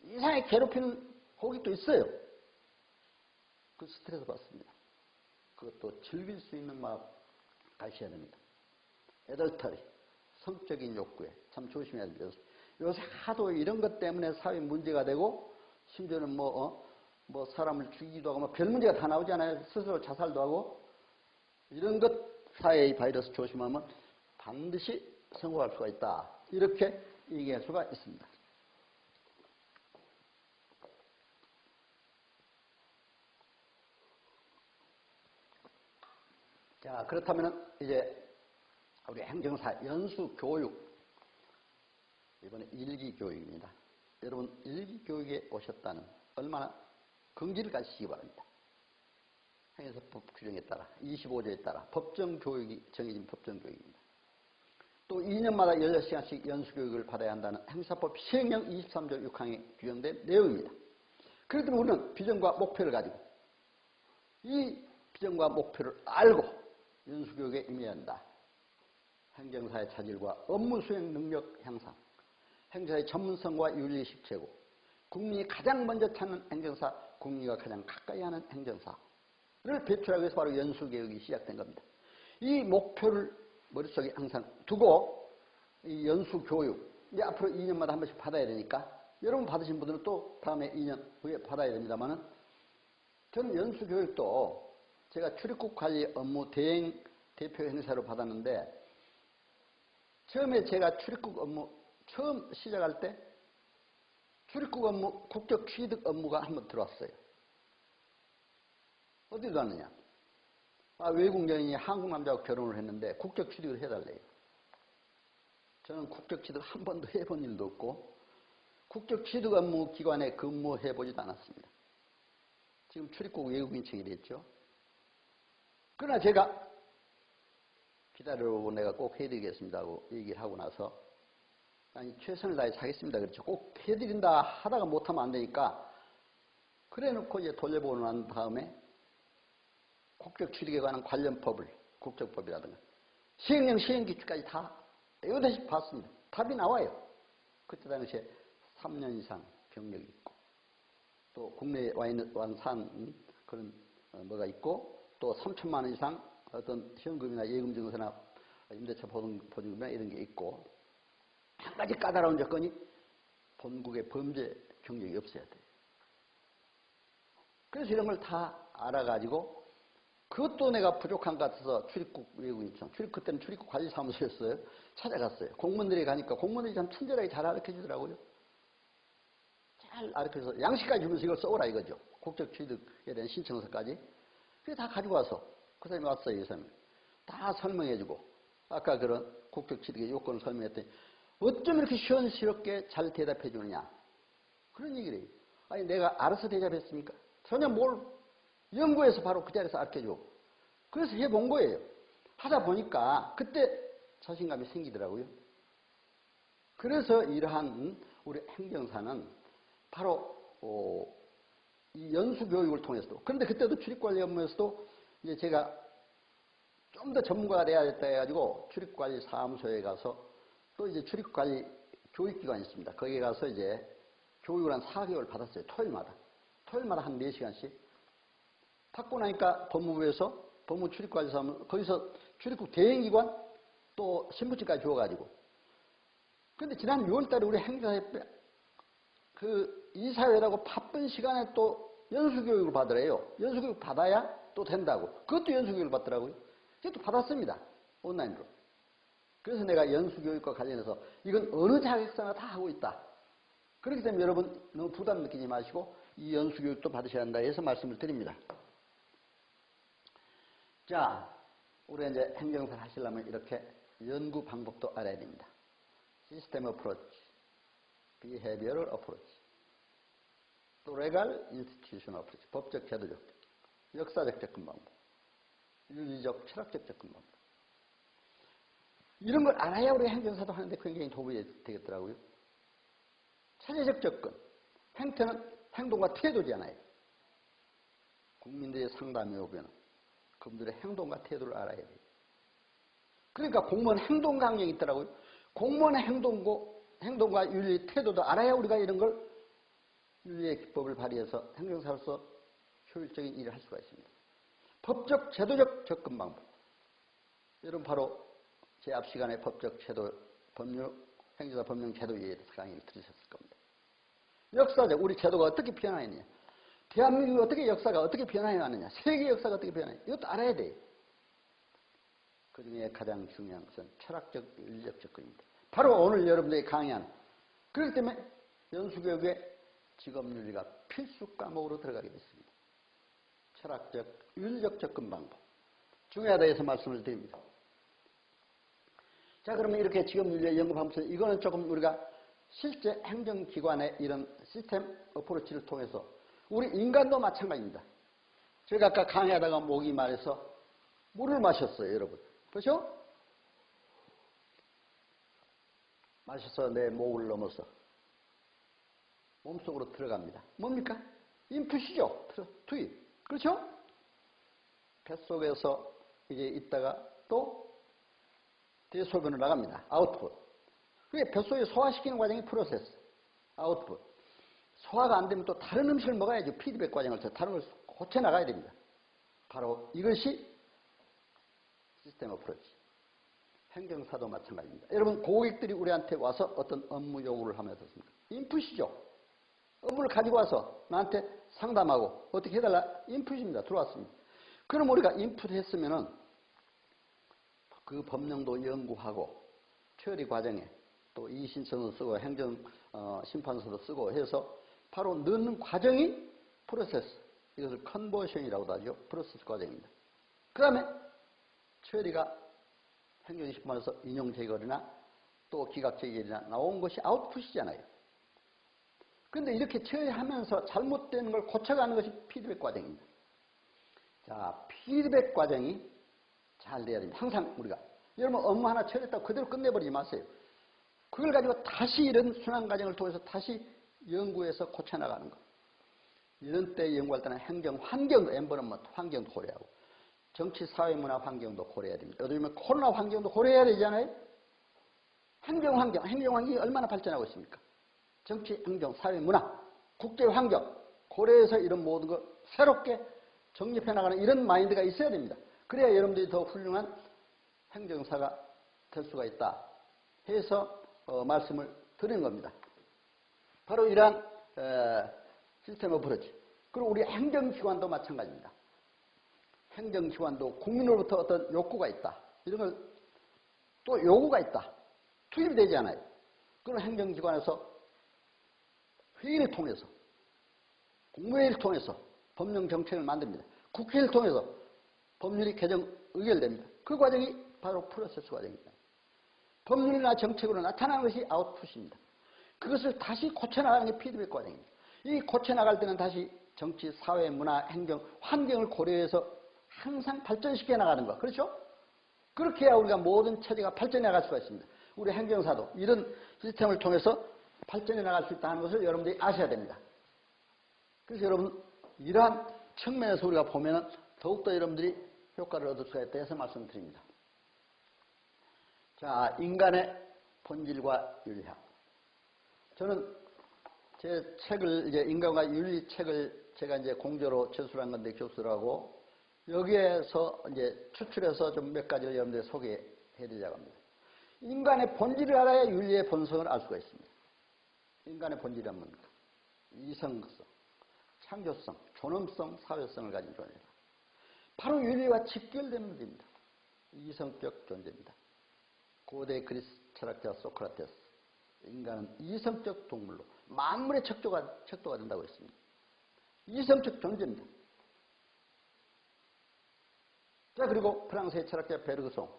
이상하게 괴롭히는 고객도 있어요. 그 스트레스 받습니다. 그것도 즐길 수 있는 마음 가셔야 됩니다. 애덜터리, 성적인 욕구에 참 조심해야 됩니다. 요새 하도 이런 것 때문에 사회 문제가 되고 심지어는 뭐 사람을 죽이기도 하고 별 문제가 다 나오잖아요. 스스로 자살도 하고 이런 것 사회의 바이러스 조심하면 반드시 성공할 수가 있다. 이렇게 얘기할 수가 있습니다. 자, 그렇다면 이제 우리 행정사 연수 교육 이번에 일기교육입니다. 여러분 일기교육에 오셨다는 얼마나 긍지를 가지시기 바랍니다. 행정사법 규정에 따라 25조에 따라 법정교육이 정해진 법정교육입니다. 또 2년마다 16시간씩 연수교육을 받아야 한다는 행사법 시행령 23조 6항에 규정된 내용입니다. 그렇기 때문에 우리는 비전과 목표를 가지고 이 비전과 목표를 알고 연수교육에 임해야 한다. 행정사의 자질과 업무 수행 능력 향상, 행정사의 전문성과 윤리식 제고, 국민이 가장 먼저 찾는 행정사, 국민과 가장 가까이 하는 행정사를 배출하기 위해서 바로 연수교육이 시작된 겁니다. 이 목표를 머릿속에 항상 두고 이 연수교육, 이제 앞으로 2년마다 한 번씩 받아야 되니까 여러분 받으신 분들은 또 다음에 2년 후에 받아야 됩니다만은 저는 연수교육도 제가 출입국 관리 업무 대행 대표 행사로 받았는데 처음에 제가 출입국 업무 처음 시작할 때 출입국 업무, 국적 취득 업무가 한번 들어왔어요. 어디 들어왔느냐? 외국 여인이 한국 남자하고 결혼을 했는데 국적 취득을 해달래요. 저는 국적 취득 한 번도 해본 일도 없고 국적 취득 업무 기관에 근무해보지도 않았습니다. 지금 출입국 외국인청이 됐죠. 그러나 제가 기다려보고 내가 꼭 해드리겠습니다 하고 얘기를 하고 나서 아니 최선을 다해서 하겠습니다. 그렇죠. 꼭 해드린다 하다가 못하면 안 되니까 그래 놓고 이제 돌려보고 난 다음에 국적 취득에 관한 관련 법을 국적법이라든가 시행령 시행규칙까지 다 떼어대시 봤습니다. 답이 나와요. 그때 당시에 3년 이상 경력이 있고 또 국내에 와 있는 완산 그런 뭐가 있고 또 3천만 원 이상 어떤 현금이나 예금증서나 임대차 보증금이나 이런 게 있고 한 가지 까다로운 조건이 본국의 범죄 경력이 없어야 돼요. 그래서 이런 걸 다 알아가지고 그것도 내가 부족한 것 같아서 출입국 외국인청, 그때는 출입국 관리사무소였어요. 찾아갔어요. 공무원들이 가니까 공무원들이 참 친절하게 잘 가르쳐 주더라고요. 잘 가르쳐서 양식까지 주면서 이걸 써오라 이거죠. 국적 취득에 대한 신청서까지. 그래서 다 가지고 와서 그 사람이 왔어요. 이 사람이. 다 설명해주고 아까 그런 국적 취득의 요건을 설명했더니 어쩜 이렇게 시원스럽게 잘 대답해 주느냐. 그런 얘기를 해요. 아니 내가 알아서 대답했습니까? 전혀 뭘 연구해서 바로 그 자리에서 알려줘. 그래서 해본 거예요. 하다 보니까 그때 자신감이 생기더라고요. 그래서 이러한 우리 행정사는 바로 이 연수교육을 통해서도, 그런데 그때도 출입관리 업무에서도 이제 제가 좀 더 전문가가 돼야겠다 해가지고 출입관리 사무소에 가서 또 이제 출입관리 교육기관이 있습니다. 거기에 가서 이제 교육을 한 4개월 받았어요. 토요일마다. 토요일마다 한 4시간씩. 받고 나니까 법무부에서 법무 출입관리 사무소, 거기서 출입국 대행기관 또 신분증까지 줘가지고. 근데 지난 6월달에 우리 행정사에 그 이사회라고 바쁜 시간에 또 연수교육을 받으래요. 연수교육 받아야 또 된다고. 그것도 연수교육을 받더라고요. 그것도 받았습니다. 온라인으로. 그래서 내가 연수교육과 관련해서 이건 어느 자격사나 다 하고 있다. 그렇기 때문에 여러분 너무 부담 느끼지 마시고 이 연수교육도 받으셔야 한다 해서 말씀을 드립니다. 자, 우리가 이제 행정사를 하시려면 이렇게 연구 방법도 알아야 됩니다. 시스템 어프로치, 비헤비어럴 어프로치, 또 레갈 인스티튜션 어프로치, 법적 제도적, 역사적 접근 방법, 윤리적 철학적 접근 방법. 이런 걸 알아야 우리 행정사도 하는데 굉장히 도움이 되겠더라고요. 체제적 접근, 행태는 행동과 태도잖아요. 국민들의 상담이 오면 그분들의 행동과 태도를 알아야 돼요. 그러니까 공무원 행동 강령이 있더라고요. 공무원의 행동과 윤리, 태도도 알아야 우리가 이런 걸 윤리의 기법을 발휘해서 행정사로서 효율적인 일을 할 수가 있습니다. 법적, 제도적 접근 방법. 여러분 바로 제 앞 시간에 법적 제도, 법률, 행정사 법령 제도에 대해서 강의를 들으셨을 겁니다. 역사적, 우리 제도가 어떻게 변화했느냐. 대한민국 어떻게 역사가 어떻게 변화해 왔느냐. 세계 역사가 어떻게 변화해. 이것도 알아야 돼요. 그 중에 가장 중요한 것은 철학적, 윤리적 접근입니다. 바로 오늘 여러분들이 강의하는. 그렇기 때문에 연수교육에 직업윤리가 필수 과목으로 들어가게 됐습니다. 철학적, 윤리적 접근 방법. 중요하다 해서 말씀을 드립니다. 자, 그러면 이렇게 직업윤리의 연구 방법, 이거는 조금 우리가 실제 행정기관의 이런 시스템 어프로치를 통해서 우리 인간도 마찬가지입니다. 제가 아까 강의하다가 목이 말해서 물을 마셨어요, 여러분. 그렇죠? 마셔서 내 목을 넘어서 몸속으로 들어갑니다. 뭡니까? 인풋이죠. 투입. 그렇죠? 뱃속에서 이제 있다가 또 대소변으로 나갑니다. 아웃풋. 그게 뱃속에 소화시키는 과정이 프로세스. 아웃풋. 소화가 안 되면 또 다른 음식을 먹어야지. 피드백 과정을 통해서 다른 걸 고쳐 나가야 됩니다. 바로 이것이 시스템 어프로치. 행정사도 마찬가지입니다. 여러분 고객들이 우리한테 와서 어떤 업무 요구를 하면 어떻습니까? 인풋이죠. 업무를 가지고 와서 나한테 상담하고 어떻게 해달라? 인풋입니다. 들어왔습니다. 그럼 우리가 인풋했으면은 그 법령도 연구하고 처리 과정에 또 이의신청도 쓰고 행정 심판서도 쓰고 해서 바로 넣는 과정이 프로세스. 이것을 컨버션이라고도 하죠. 프로세스 과정입니다. 그 다음에 처리가 행정심판에서 인용 제거나 또 기각 제결이나 나온 것이 아웃풋이잖아요. 그런데 이렇게 처리하면서 잘못되는 걸 고쳐가는 것이 피드백 과정입니다. 자, 피드백 과정이 잘 돼야 됩니다. 항상 우리가. 여러분 업무 하나 처리했다고 그대로 끝내버리지 마세요. 그걸 가지고 다시 이런 순환 과정을 통해서 다시 연구해서 고쳐나가는 것. 이런 때 연구할 때는 행정 환경도, 엔버런먼트 환경도 고려하고 정치, 사회, 문화 환경도 고려해야 됩니다. 예를 들면 코로나 환경도 고려해야 되잖아요. 행정 환경이 얼마나 발전하고 있습니까? 정치, 행정, 사회, 문화, 국제 환경 고려해서 이런 모든 걸 새롭게 정립해 나가는 이런 마인드가 있어야 됩니다. 그래야 여러분들이 더 훌륭한 행정사가 될 수가 있다 해서 말씀을 드리는 겁니다. 바로 이러한 시스템 어프로치. 그리고 우리 행정기관도 마찬가지입니다. 행정기관도 국민으로부터 어떤 욕구가 있다. 이런 걸 또 요구가 있다. 투입이 되지 않아요. 그런 행정기관에서 회의를 통해서 국무회의를 통해서 법령 정책을 만듭니다. 국회를 통해서 법률이 개정 의결됩니다. 그 과정이 바로 프로세스 과정입니다. 법률이나 정책으로 나타나는 것이 아웃풋입니다. 그것을 다시 고쳐나가는 게 피드백 과정입니다. 이 고쳐나갈 때는 다시 정치, 사회, 문화, 행정, 환경을 고려해서 항상 발전시켜 나가는 것. 그렇죠? 그렇게 해야 우리가 모든 체제가 발전해 나갈 수가 있습니다. 우리 행정사도 이런 시스템을 통해서 발전해 나갈 수 있다는 것을 여러분들이 아셔야 됩니다. 그래서 여러분 이러한 측면에서 우리가 보면은 더욱더 여러분들이 효과를 얻을 수가 있다 해서 말씀드립니다. 자, 인간의 본질과 윤리학. 저는 제 책을 이제 인간과 윤리 책을 제가 이제 공저로 제출한 건데 교수라고 여기에서 이제 추출해서 좀 몇 가지를 여러분들 소개해 드리려고 합니다. 인간의 본질을 알아야 윤리의 본성을 알 수가 있습니다. 인간의 본질이란 뭡니까? 이성성, 창조성, 존엄성, 사회성을 가진 존재다. 바로 윤리와 직결된 문제입니다. 이성적 존재입니다. 고대 그리스 철학자 소크라테스, 인간은 이성적 동물로 만물의 척도가 된다고 했습니다. 이성적 존재입니다. 자, 그리고 프랑스의 철학자 베르그송,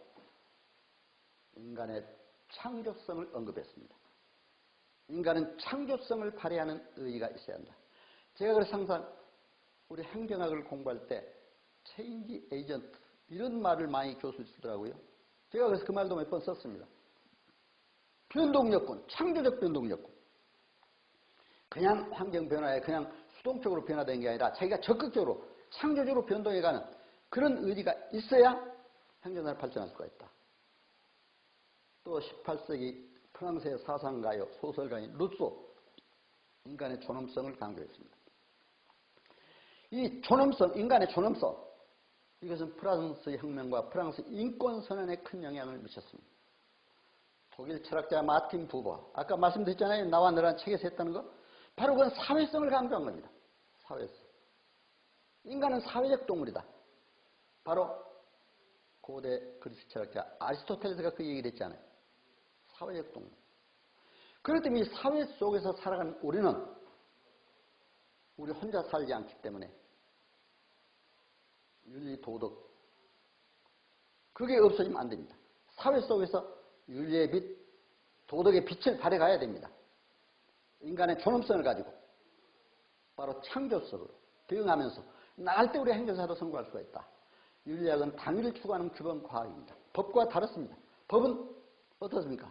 인간의 창조성을 언급했습니다. 인간은 창조성을 발휘하는 의의가 있어야 한다. 제가 그래서 항상 우리 행정학을 공부할 때 체인지 에이전트 이런 말을 많이 교수들이 쓰더라고요. 제가 그래서 그 말도 몇 번 썼습니다. 변동력군, 창조적 변동력군. 그냥 환경 변화에 그냥 수동적으로 변화되는 게 아니라 자기가 적극적으로 창조적으로 변동해가는 그런 의지가 있어야 행정사를 발전할 수가 있다. 또 18세기 프랑스의 사상가요, 소설가인 루소, 인간의 존엄성을 강조했습니다. 이 존엄성, 인간의 존엄성, 이것은 프랑스 혁명과 프랑스 인권선언에 큰 영향을 미쳤습니다. 독일 철학자 마틴 부버, 아까 말씀드렸잖아요. 나와 너란 책에서 했다는 거. 바로 그건 사회성을 강조한 겁니다. 사회성. 인간은 사회적 동물이다. 바로 고대 그리스 철학자 아리스토텔레스가 그 얘기를 했잖아요. 사회적 동물. 그렇기 때문에 이 사회 속에서 살아가는 우리는 우리 혼자 살지 않기 때문에 윤리, 도덕, 그게 없어지면 안 됩니다. 사회 속에서 윤리의 빛, 도덕의 빛을 발해가야 됩니다. 인간의 존엄성을 가지고 바로 창조성으로 대응하면서 나갈 때 우리 행정사도 성공할 수가 있다. 윤리학은 당위를 추구하는 규범 과학입니다. 법과 다릅니다. 법은 어떻습니까?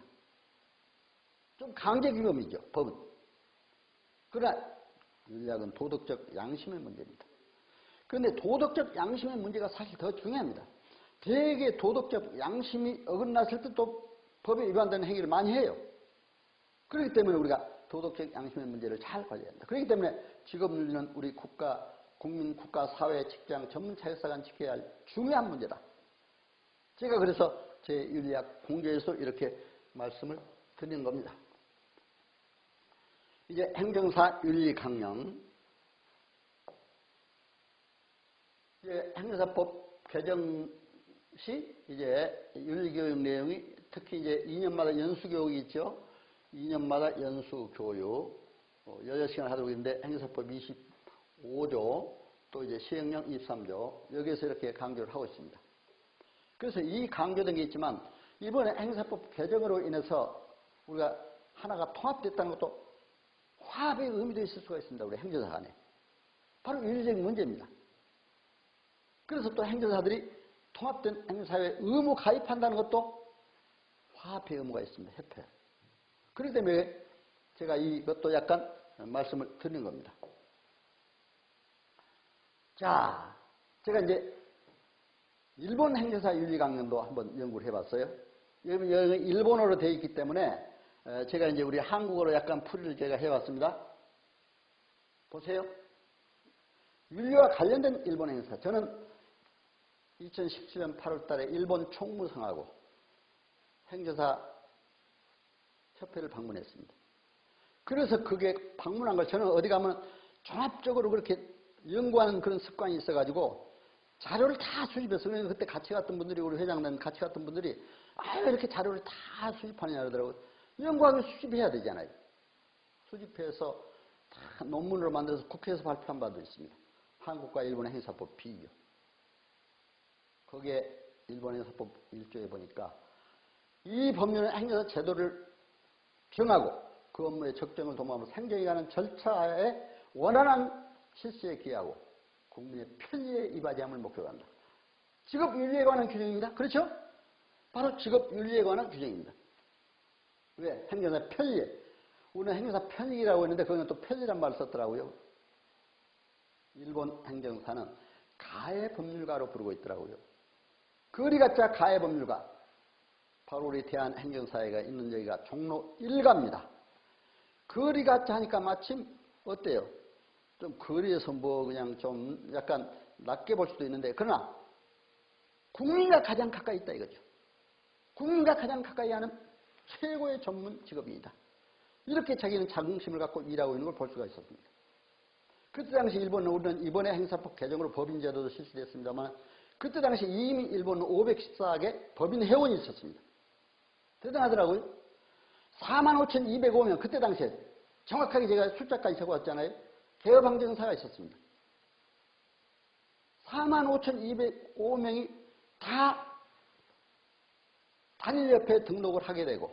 좀 강제 규범이죠. 법은. 그러나 윤리학은 도덕적 양심의 문제입니다. 그런데 도덕적 양심의 문제가 사실 더 중요합니다. 대개 도덕적 양심이 어긋났을 때 또 법에 위반되는 행위를 많이 해요. 그렇기 때문에 우리가 도덕적 양심의 문제를 잘 관리해야 한다. 그렇기 때문에 직업윤리는 우리 국가, 국민, 국가, 사회, 직장, 전문 차역사가 지켜야 할 중요한 문제다. 제가 그래서 제 윤리학 공저에서 이렇게 말씀을 드리는 겁니다. 이제 행정사 윤리 강령. 이제 행정사법 개정 시 이제 윤리교육 내용이 특히 이제 2년마다 연수교육이 있죠. 2년마다 연수교육 16시간 하도록 있는데 행정사법 25조 또 이제 시행령 23조 여기에서 이렇게 강조를 하고 있습니다. 그래서 이 강조된 게 있지만 이번에 행정사법 개정으로 인해서 우리가 하나가 통합됐다는 것도 화합의 의미도 있을 수가 있습니다. 우리 행정사 간에. 바로 윤리적인 문제입니다. 그래서 또 행정사들이 통합된 행정사회에 의무 가입한다는 것도 화합의 의무가 있습니다. 협회. 그렇기 때문에 제가 이것도 약간 말씀을 드리는 겁니다. 자, 제가 이제 일본 행정사 윤리 강령도 한번 연구를 해봤어요. 여기 일본어로 되어 있기 때문에 제가 이제 우리 한국어로 약간 풀이를 제가 해봤습니다. 보세요. 윤리와 관련된 일본 행사. 저는 2017년 8월 달에 일본 총무성하고 행정사 협회를 방문했습니다. 그래서 그게 방문한 걸 저는 어디 가면 종합적으로 그렇게 연구하는 그런 습관이 있어가지고 자료를 다 수집해서 그때 같이 갔던 분들이 우리 회장님 같이 갔던 분들이 이렇게 자료를 다 수집하느냐 그러더라고요. 연구하면 수집해야 되잖아요. 수집해서 다 논문으로 만들어서 국회에서 발표한 바도 있습니다. 한국과 일본의 행사법 비교. 거기에 일본 행사법 1조에 보니까 이 법률은 행정사 제도를 정하고 그 업무의 적정을 도모하면서 행정에 관한 절차에 원활한 실시에 기하고 국민의 편리에 이바지함을 목표로 한다. 직업윤리에 관한 규정입니다. 그렇죠? 바로 직업윤리에 관한 규정입니다. 왜? 행정사 편리에. 우리는 행정사 편익이라고 했는데 거기는 또 편리란 말을 썼더라고요. 일본 행정사는 가해 법률가로 부르고 있더라고요. 그리가짜 가해 법률가. 바로 우리 대한 행정사회가 있는 여기가 종로 1가입니다. 거리가짜 하니까 마침 어때요? 좀 거리에서 뭐 그냥 좀 약간 낮게 볼 수도 있는데 그러나 국민과 가장 가까이 있다 이거죠. 국민과 가장 가까이 하는 최고의 전문 직업입니다. 이렇게 자기는 자긍심을 갖고 일하고 있는 걸 볼 수가 있었습니다. 그때 당시 일본은 우리는 이번에 행사법 개정으로 법인제도도 실시됐습니다만 그때 당시 이미 일본은 514개 법인 회원이 있었습니다. 대단하더라고요. 45,205명 그때 당시에 정확하게 제가 숫자까지 적어왔잖아요. 개업항정사가 있었습니다. 45,205명이 다 단일협회에 등록을 하게 되고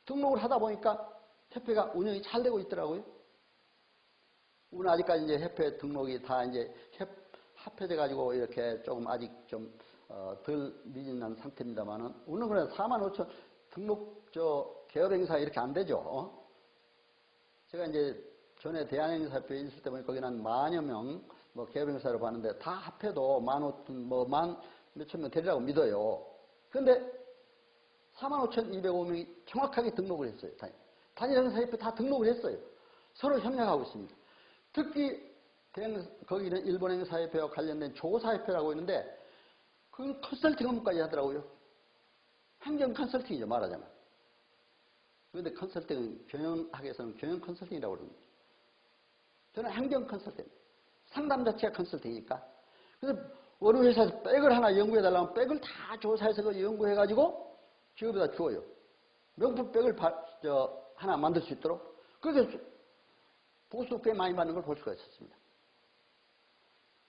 등록을 하다 보니까 협회가 운영이 잘 되고 있더라고요. 우리는 아직까지 이제 협회 등록이 다 이제 합해져 가지고 이렇게 조금 아직 좀 덜 미진한 상태입니다만은 우리는 그래 45,000 등록 개업행사 이렇게 안 되죠. 제가 이제 전에 대한행사협회에 있을 때 보니 거기는 한 만여 명 뭐 개업행사로 봤는데 다 합해도 15,000 뭐 만 몇천 명 되리라고 믿어요. 그런데 45,205명이 정확하게 등록을 했어요. 단일행사협회 다 등록을 했어요. 서로 협력하고 있습니다. 특히 거기는 일본행사협회와 관련된 조사협회라고 있는데 그건 컨설팅 업무까지 하더라고요. 행정 컨설팅이죠, 말하자면. 그런데 컨설팅은 경영학에서는 경영 컨설팅이라고 그럽니다. 저는 행정 컨설팅. 상담 자체가 컨설팅이니까. 그래서 어느 회사에서 백을 하나 연구해달라면 백을 다 조사해서 그 연구해가지고 기업에다 주어요. 명품 백을 하나 만들 수 있도록. 그렇게 보수 꽤 많이 받는 걸 볼 수가 있었습니다.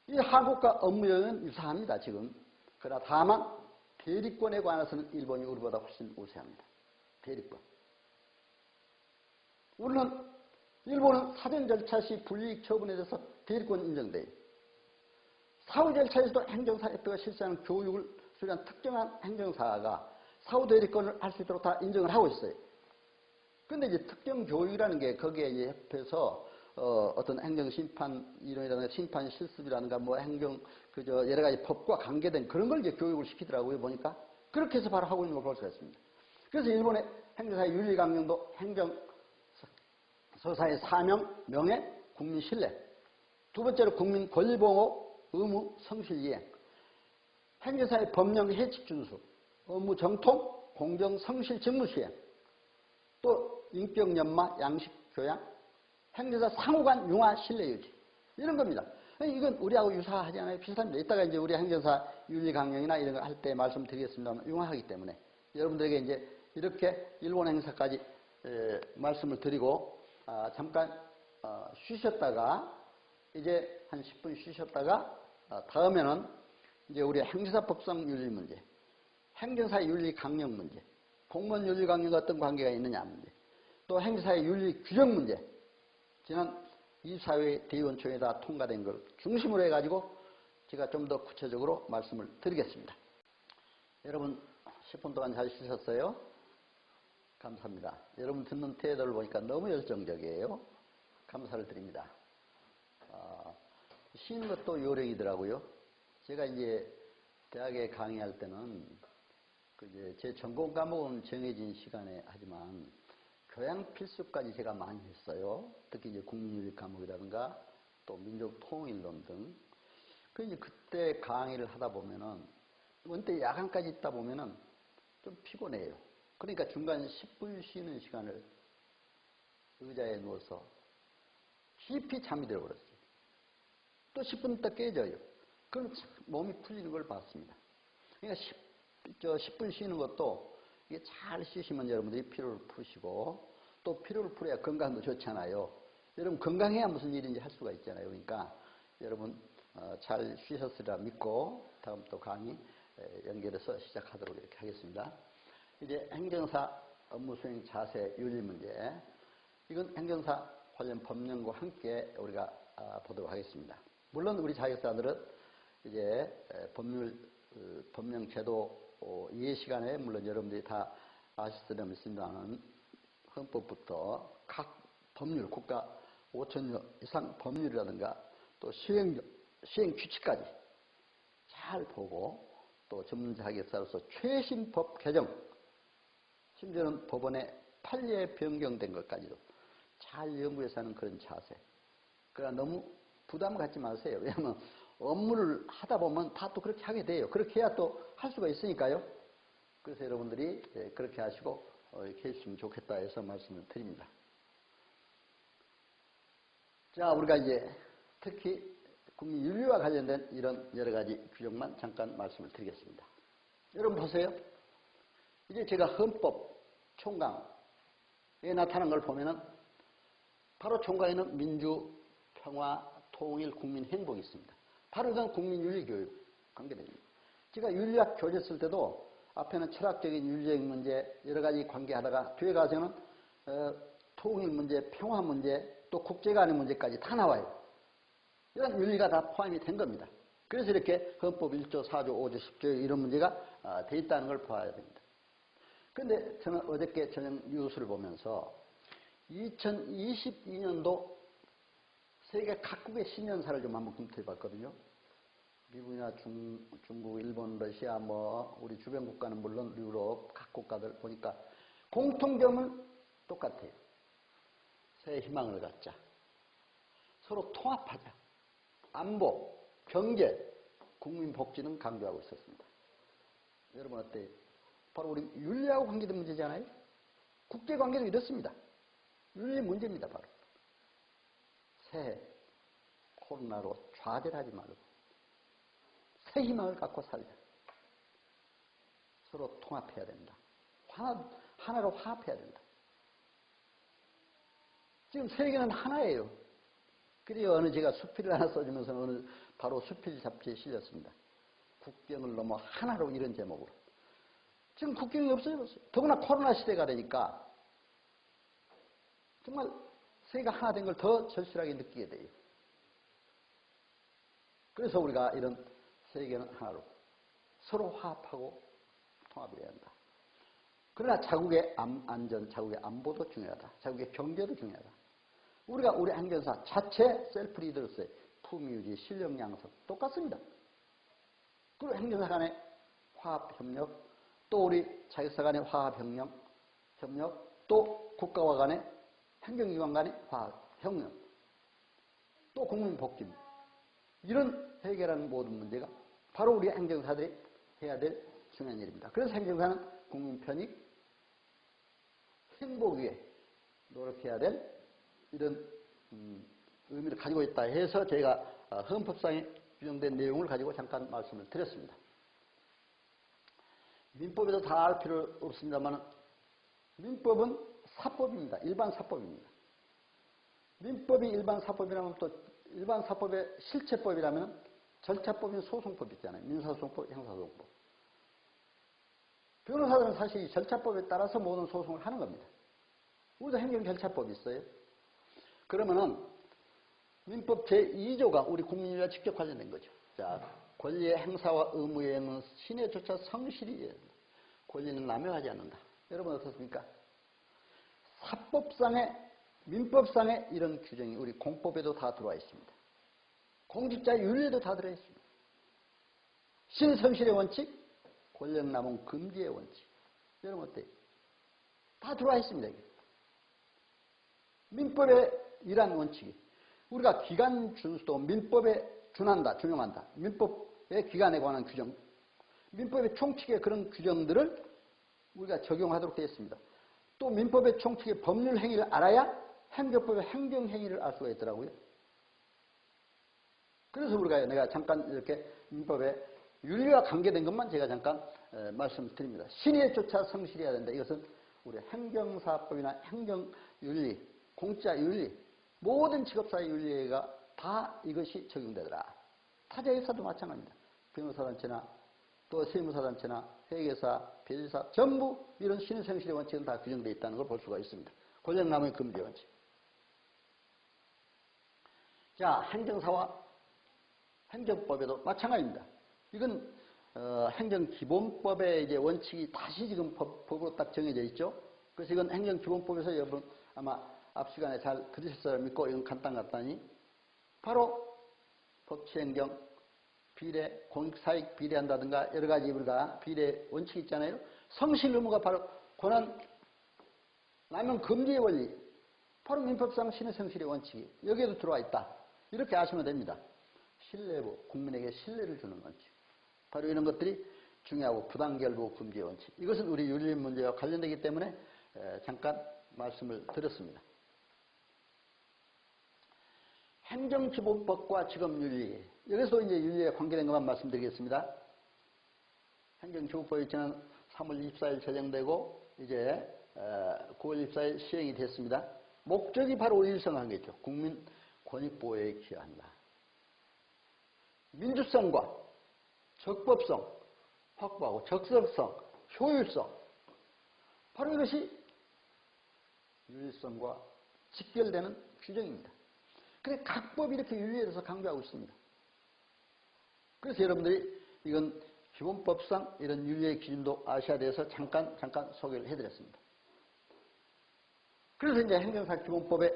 이 한국과 업무형은 유사합니다, 지금. 그러나 다만 대리권에 관해서는 일본이 우리보다 훨씬 우세합니다. 대리권. 우리는 일본은 사전 절차 시 불이익 처분에 대해서 대리권 인정돼요. 사후 절차에서도 행정사협회가 실시하는 교육을 수행한 특정한 행정사가 사후 대리권을 할 수 있도록 다 인정을 하고 있어요. 그런데 이제 특정 교육이라는 게 거기에 이제 협회에서 어떤 행정심판 이론이라든가 심판 실습이라든가 뭐 행정 여러 가지 법과 관계된 그런 걸 이제 교육을 시키더라고요, 보니까. 그렇게 해서 바로 하고 있는 걸 볼 수가 있습니다. 그래서 일본의 행정사의 윤리 강령도 행정서사의 사명, 명예, 국민 신뢰. 두 번째로 국민 권리 보호, 의무, 성실 이행. 행정사의 법령 해칙 준수, 업무 정통, 공정, 성실 직무 수행. 또 인격 연마, 양식 교양, 행정사 상호간 융화, 신뢰 유지. 이런 겁니다. 이건 우리하고 유사하지 않아요? 비슷합니다. 이따가 이제 우리 행정사 윤리 강령이나 이런 거 할 때 말씀드리겠습니다만 융화하기 때문에 여러분들에게 이제 이렇게 일본 행사까지 말씀을 드리고 잠깐 쉬셨다가 이제 한 10분 쉬셨다가 다음에는 이제 우리 행정사 법상 윤리 문제, 행정사 윤리 강령 문제, 공무원 윤리 강령과 어떤 관계가 있느냐 문제, 또 행정사의 윤리 규정 문제, 지난 24회 대의원총회에다 통과된 걸 중심으로 해가지고 제가 좀 더 구체적으로 말씀을 드리겠습니다. 여러분 10분 동안 잘 쉬셨어요? 감사합니다. 여러분 듣는 태도를 보니까 너무 열정적이에요. 감사를 드립니다. 쉬는 것도 요령이더라고요. 제가 이제 대학에 강의할 때는 제 전공 과목은 정해진 시간에 하지만 교양 필수까지 제가 많이 했어요. 특히 이제 국민윤리 과목이라든가 또 민족 통일론 등. 그때 강의를 하다 보면은 원때 야간까지 있다 보면은 좀 피곤해요. 그러니까 중간 10분 쉬는 시간을 의자에 누워서 깊이 잠이 들어버렸어요. 또 10분 있다 깨져요. 그럼 몸이 풀리는 걸 봤습니다. 그러니까 10분 쉬는 것도 이게 잘 쉬시면 여러분들이 피로를 푸시고 또 피로를 풀어야 건강도 좋잖아요. 여러분 건강해야 무슨 일인지 할 수가 있잖아요. 그러니까 여러분 잘 쉬셨으리라 믿고 다음 또 강의 연결해서 시작하도록 이렇게 하겠습니다. 이제 행정사 업무 수행 자세 윤리 문제. 이건 행정사 관련 법령과 함께 우리가 보도록 하겠습니다. 물론 우리 자격사들은 이제 법령 제도 이해 시간에 물론 여러분들이 다 아시리라면 헌법부터 각 법률, 국가 5천여 이상 법률이라든가 또 시행 규칙까지 잘 보고 또 전문 자격사로서 최신 법 개정, 심지어는 법원의 판례 변경된 것까지도 잘 연구해서 하는 그런 자세. 그러나 너무 부담 갖지 마세요. 왜냐하면 업무를 하다 보면 다 또 그렇게 하게 돼요. 그렇게 해야 또 할 수가 있으니까요. 그래서 여러분들이 그렇게 하시고 이렇게 해주시면 좋겠다 해서 말씀을 드립니다. 자, 우리가 이제 특히 국민윤리와 관련된 이런 여러 가지 규정만 잠깐 말씀을 드리겠습니다. 여러분 보세요. 이제 제가 헌법 총강에 나타난 걸 보면은 바로 총강에는 민주, 평화, 통일, 국민 행복이 있습니다. 바로 이건 국민윤리교육 관계됩니다. 제가 윤리학 교재 쓸 때도 앞에는 철학적인 윤리적인 문제 여러 가지 관계하다가 뒤에 가서는 통일 문제, 평화 문제, 또 국제 간의 문제까지 다 나와요. 이런 윤리가 다 포함이 된 겁니다. 그래서 이렇게 헌법 1조, 4조, 5조, 10조 이런 문제가 돼 있다는 걸 봐야 됩니다. 그런데 저는 어저께 저녁 뉴스를 보면서 2022년도 세계 각국의 신년사를 좀 한번 검토해 봤거든요. 미국이나 중국, 일본, 러시아, 우리 주변 국가는 물론 유럽 각 국가들 보니까 공통점은 똑같아요. 새해 희망을 갖자. 서로 통합하자. 안보, 경제, 국민 복지는 강조하고 있었습니다. 여러분 어때요? 바로 우리 윤리하고 관계된 문제잖아요. 국제관계도 이렇습니다. 윤리 문제입니다. 바로. 새해 코로나로 좌절하지 말고 새 희망을 갖고 살자. 서로 통합해야 된다. 하나로 화합해야 된다. 지금 세계는 하나예요. 그래요. 어느 제가 수필을 하나 써주면서 오늘 바로 수필 잡지에 실렸습니다. 국경을 넘어 하나로 이런 제목으로. 지금 국경이 없어졌어요. 더구나 코로나 시대가 되니까 정말 세계가 하나 된 걸 더 절실하게 느끼게 돼요. 그래서 우리가 이런 세계는 하나로 서로 화합하고 통합해야 한다. 그러나 자국의 안전, 자국의 안보도 중요하다. 자국의 경제도 중요하다. 우리가 우리 행정사 자체 셀프 리더로서의 품위유지, 실력 양성 똑같습니다. 그리고 행정사 간의 화합 협력, 또 우리 자격사 간의 화합 협력, 또 국가와 간의 행정기관 간의 화합 협력, 또 국민 복지 이런 해결하는 모든 문제가 바로 우리 행정사들이 해야 될 중요한 일입니다. 그래서 행정사는 국민 편익, 행복 위에 노력해야 될 이런 의미를 가지고 있다 해서 제가 헌법상에 규정된 내용을 가지고 잠깐 말씀을 드렸습니다. 민법에도 다 알 필요 없습니다만 민법은 사법입니다. 일반 사법입니다. 민법이 일반 사법이라면 또 일반 사법의 실체법이라면 절차법인 소송법 있잖아요. 민사소송법, 형사소송법. 변호사들은 사실 이 절차법에 따라서 모든 소송을 하는 겁니다. 우리도 행정절차법이 있어요. 그러면은 민법 제2조가 우리 국민과 직접 관련된 거죠. 자, 권리의 행사와 의무의 행은 신의조차 성실히 권리는 남용하지 않는다. 여러분 어떻습니까? 사법상의 민법상의 이런 규정이 우리 공법에도 다 들어와 있습니다. 공직자 윤리에도 다 들어 있습니다. 신성실의 원칙, 권력 남용 금지의 원칙. 여러분 어때요? 다 들어와 있습니다. 이게. 민법의 이러한 원칙이 우리가 기간 준수도 민법에 준용한다. 민법의 기간에 관한 규정, 민법의 총칙의 그런 규정들을 우리가 적용하도록 되어 있습니다. 또 민법의 총칙의 법률 행위를 알아야 행정법의 행정 행위를 알 수가 있더라고요. 그래서 내가 잠깐 이렇게 민법의 윤리와 관계된 것만 제가 잠깐 말씀드립니다. 신의조차 성실해야 된다. 이것은 우리 행정사법이나 행정윤리, 공직자윤리, 모든 직업사의 윤리가 다 이것이 적용되더라. 타자역사도 마찬가지입니다. 변호사단체나 또 세무사단체나 회계사, 배제사 전부 이런 신의성실의 원칙은 다 규정되어 있다는 걸 볼 수가 있습니다. 권력남용의 금지 원칙. 자, 행정사와 행정법에도 마찬가지입니다. 이건 행정기본법의 이제 원칙이 다시 지금 법으로 딱 정해져 있죠. 그래서 이건 행정기본법에서 여러분 아마 앞 시간에 잘 들으셨을 믿고 이건 간단히 바로 법치행정, 비례, 공익사익 비례한다든가 여러 가지 우리가 비례 원칙이 있잖아요. 성실 의무가 바로 권한 남용 금지의 원리, 바로 민법상 신의 성실의 원칙이 여기에도 들어와 있다. 이렇게 아시면 됩니다. 신뢰부, 국민에게 신뢰를 주는 원칙. 바로 이런 것들이 중요하고 부당결부 금지의 원칙. 이것은 우리 윤리 문제와 관련되기 때문에 잠깐 말씀을 드렸습니다. 행정기본법과 지검윤리. 여기서 이제 윤리에 관계된 것만 말씀드리겠습니다. 행정기본법이 지난 3월 24일 제정되고 이제 9월 24일 시행이 됐습니다. 목적이 바로 일성한 거죠. 국민 권익보호에 기여한다. 민주성과 적법성 확보하고 적성성, 효율성. 바로 이것이 윤리성과 직결되는 규정입니다. 그래서 각 법이 이렇게 윤리에 대해서 강조하고 있습니다. 그래서 여러분들이 이건 기본법상 이런 윤리의 기준도 아셔야 돼서 잠깐 소개를 해드렸습니다. 그래서 이제 행정사 기본법에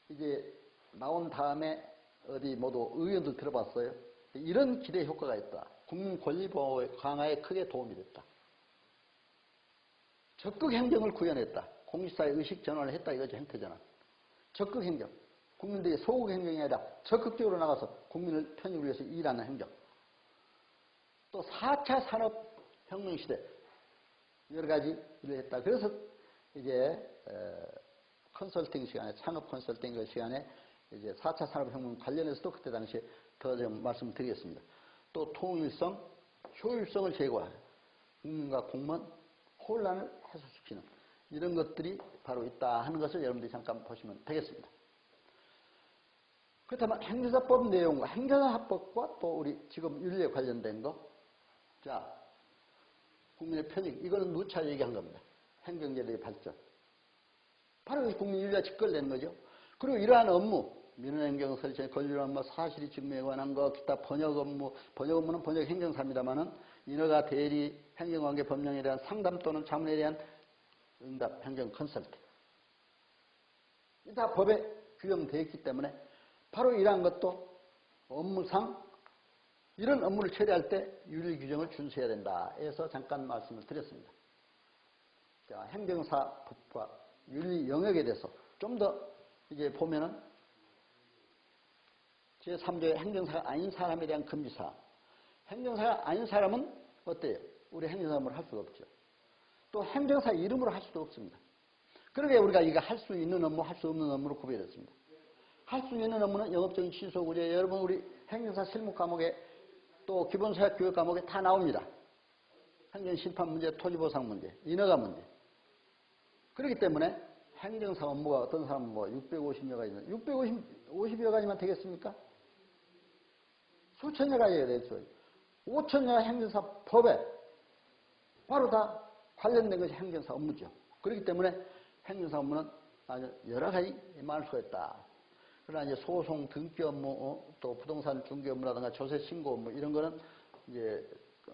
이제 나온 다음에 어디 모두 의원들 들어봤어요. 이런 기대 효과가 있다. 국민 권리 보호 강화에 크게 도움이 됐다. 적극 행정을 구현했다. 공직사회 의식 전환을 했다 이거죠. 형태전환. 적극 행정. 국민들이 소극 행정이 아니라 적극적으로 나가서 국민을 편익을 위해서 일하는 행정. 또 4차 산업혁명 시대 여러 가지 일을 했다. 그래서 이제 컨설팅 시간에 창업 컨설팅 시간에 이제 4차 산업혁명 관련해서도 그때 당시에 더 좀 말씀을 드리겠습니다. 또 통일성, 효율성을 제고하는 국민과 공무원 혼란을 해소시키는 이런 것들이 바로 있다 하는 것을 여러분들이 잠깐 보시면 되겠습니다. 그렇다면 행정사법 내용과 행정사법과 또 우리 지금 윤리에 관련된 거. 자, 국민의 편익. 이거는 누차 얘기한 겁니다. 행정제도의 발전. 바로 국민윤리와 직결되는 거죠. 그리고 이러한 업무, 민원행정 설치, 권리 업무, 사실이 증명에 관한 거, 기타 번역 업무는 번역 행정사입니다만은 인허가, 대리, 행정관계 법령에 대한 상담 또는 자문에 대한 응답, 행정 컨설팅. 다 법에 규정되어 있기 때문에 바로 이러한 것도 업무상 이런 업무를 처리할 때 윤리 규정을 준수해야 된다 해서 잠깐 말씀을 드렸습니다. 자, 행정사법과 윤리 영역에 대해서 좀 더 이제 보면은 제3조의 행정사가 아닌 사람에 대한 금지사항. 행정사가 아닌 사람은 어때요? 우리 행정사업을 할 수가 없죠. 또 행정사 이름으로 할 수도 없습니다. 그러게 우리가 이거 할 수 있는 업무, 할 수 없는 업무로 구별했습니다. 할 수 있는 업무는 영업적인 취소구제, 여러분 우리 행정사 실무 과목에 또 기본사회 교육 과목에 다 나옵니다. 행정심판 문제, 토지보상 문제, 인허가 문제. 그렇기 때문에 행정사 업무가 어떤 사람은 뭐 650여 가지 있는 650여 가지만 되겠습니까? 수천여 가지가 되죠. 5천여 행정사 법에 바로 다 관련된 것이 행정사 업무죠. 그렇기 때문에 행정사 업무는 아주 여러 가지 많을 수가 있다. 그러나 이제 소송 등기 업무, 또 부동산 중개 업무라든가 조세 신고 업무 이런 거는 이제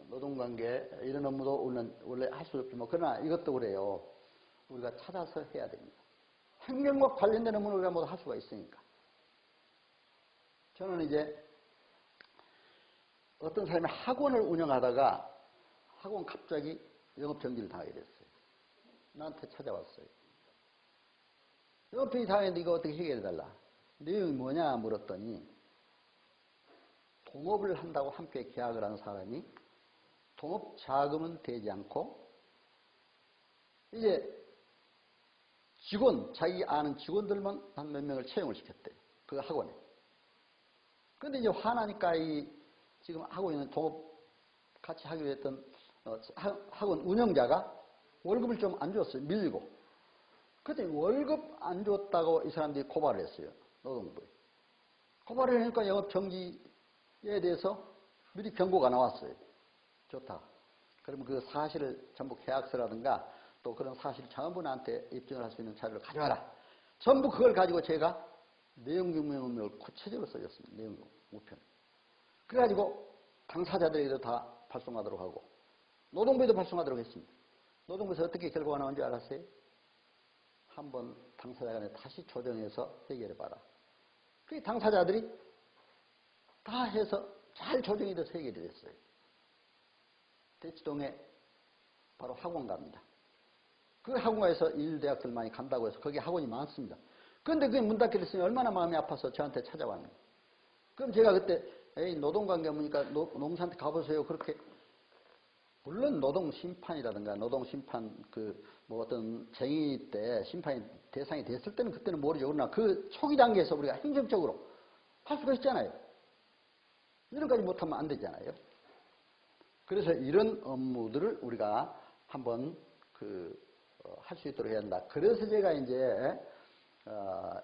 노동관계 이런 업무도 원래 할 수 없지만 그러나 이것도 그래요. 우리가 찾아서 해야 됩니다. 행정과 관련된 업무는 우리가 모두 할 수가 있으니까. 저는 이제 어떤 사람이 학원을 운영하다가 학원 갑자기 영업정지를 당하게 됐어요. 나한테 찾아왔어요. 영업정지 당했는데 이거 어떻게 해결해달라. 내용이 뭐냐 물었더니 동업을 한다고 함께 계약을 한 사람이 동업 자금은 되지 않고 이제 자기 아는 직원들만 한 몇 명을 채용을 시켰대요. 그 학원에. 그런데 이제 화나니까 지금 하고 있는 동업 같이 하기로 했던 학원 운영자가 월급을 좀 안 줬어요. 밀리고. 그랬더니 월급 안 줬다고 이 사람들이 고발을 했어요. 노동부에. 고발을 하니까 영업 정지에 대해서 미리 경고가 나왔어요. 좋다. 그러면 그 사실을 전부 계약서라든가 또 그런 사실을 전부 나한테 입증을 할 수 있는 자료를 가져와라. 전부 그걸 가지고 제가 내용규명을 구체적으로 써줬습니다. 내용 우편. 그래가지고 당사자들에게도 다 발송하도록 하고 노동부에도 발송하도록 했습니다. 노동부에서 어떻게 결과가 나온 줄 알았어요? 한번 당사자 간에 다시 조정해서 해결해봐라. 그 당사자들이 다 해서 잘 조정이 돼서 해결이 됐어요. 대치동에 바로 학원가입니다. 그 학원가에서 인류대학들 많이 간다고 해서 거기 학원이 많습니다. 그런데 그게 문 닫기로 했으니 얼마나 마음이 아파서 저한테 찾아왔는데. 그럼 제가 그때 에이 노동관계 없으니까 노무사한테 가보세요. 그렇게 물론 노동심판이라든가 노동심판 뭐 어떤 쟁의 때 심판이 대상이 됐을 때는 그때는 모르죠. 그러나 그 초기 단계에서 우리가 행정적으로 할 수가 있잖아요. 이런까지 못하면 안 되잖아요. 그래서 이런 업무들을 우리가 한번 할 수 있도록 해야 한다. 그래서 제가 이제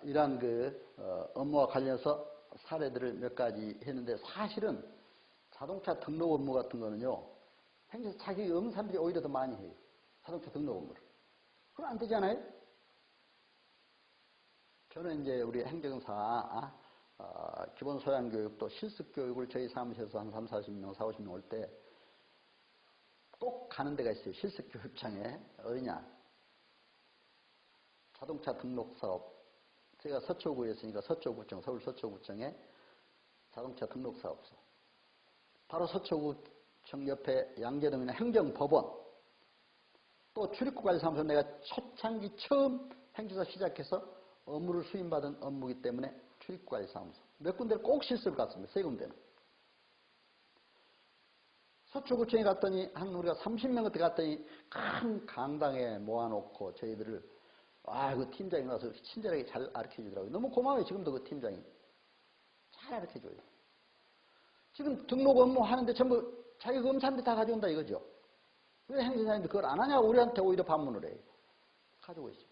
이러한 업무와 관련해서 사례들을 몇 가지 했는데 사실은 자동차 등록 업무 같은 거는요. 행정사 자격이 없는 사람들이 오히려 더 많이 해요. 자동차 등록 업무를. 그럼 안 되잖아요. 저는 이제 우리 행정사 기본 소양 교육도 실습 교육을 저희 사무실에서 한 3, 40명, 4, 50명 올 때 꼭 가는 데가 있어요. 실습 교육장에. 어디냐? 자동차 등록 사업. 제가 서초구에 있으니까 서초구청, 서울 서초구청에 자동차 등록 사업소. 바로 서초구청 옆에 양재동이나 행정법원. 또 출입구관리사무소 내가 초창기 처음 행정사 시작해서 업무를 수임받은 업무이기 때문에 출입구관리사무소. 몇 군데를 꼭 실습을 갔습니다. 세 군데는. 서초구청에 갔더니 우리가 30명 그때 갔더니 큰 강당에 모아놓고 저희들을 그 팀장이 와서 친절하게 잘 가르쳐주더라고요. 너무 고마워요. 지금도 그 팀장이. 잘 가르쳐줘요. 지금 등록 업무 하는데 전부 자기가 검사한테 다 가져온다 이거죠. 왜 행정사님들 그걸 안 하냐고 우리한테 오히려 반문을 해요. 가지고 있어요.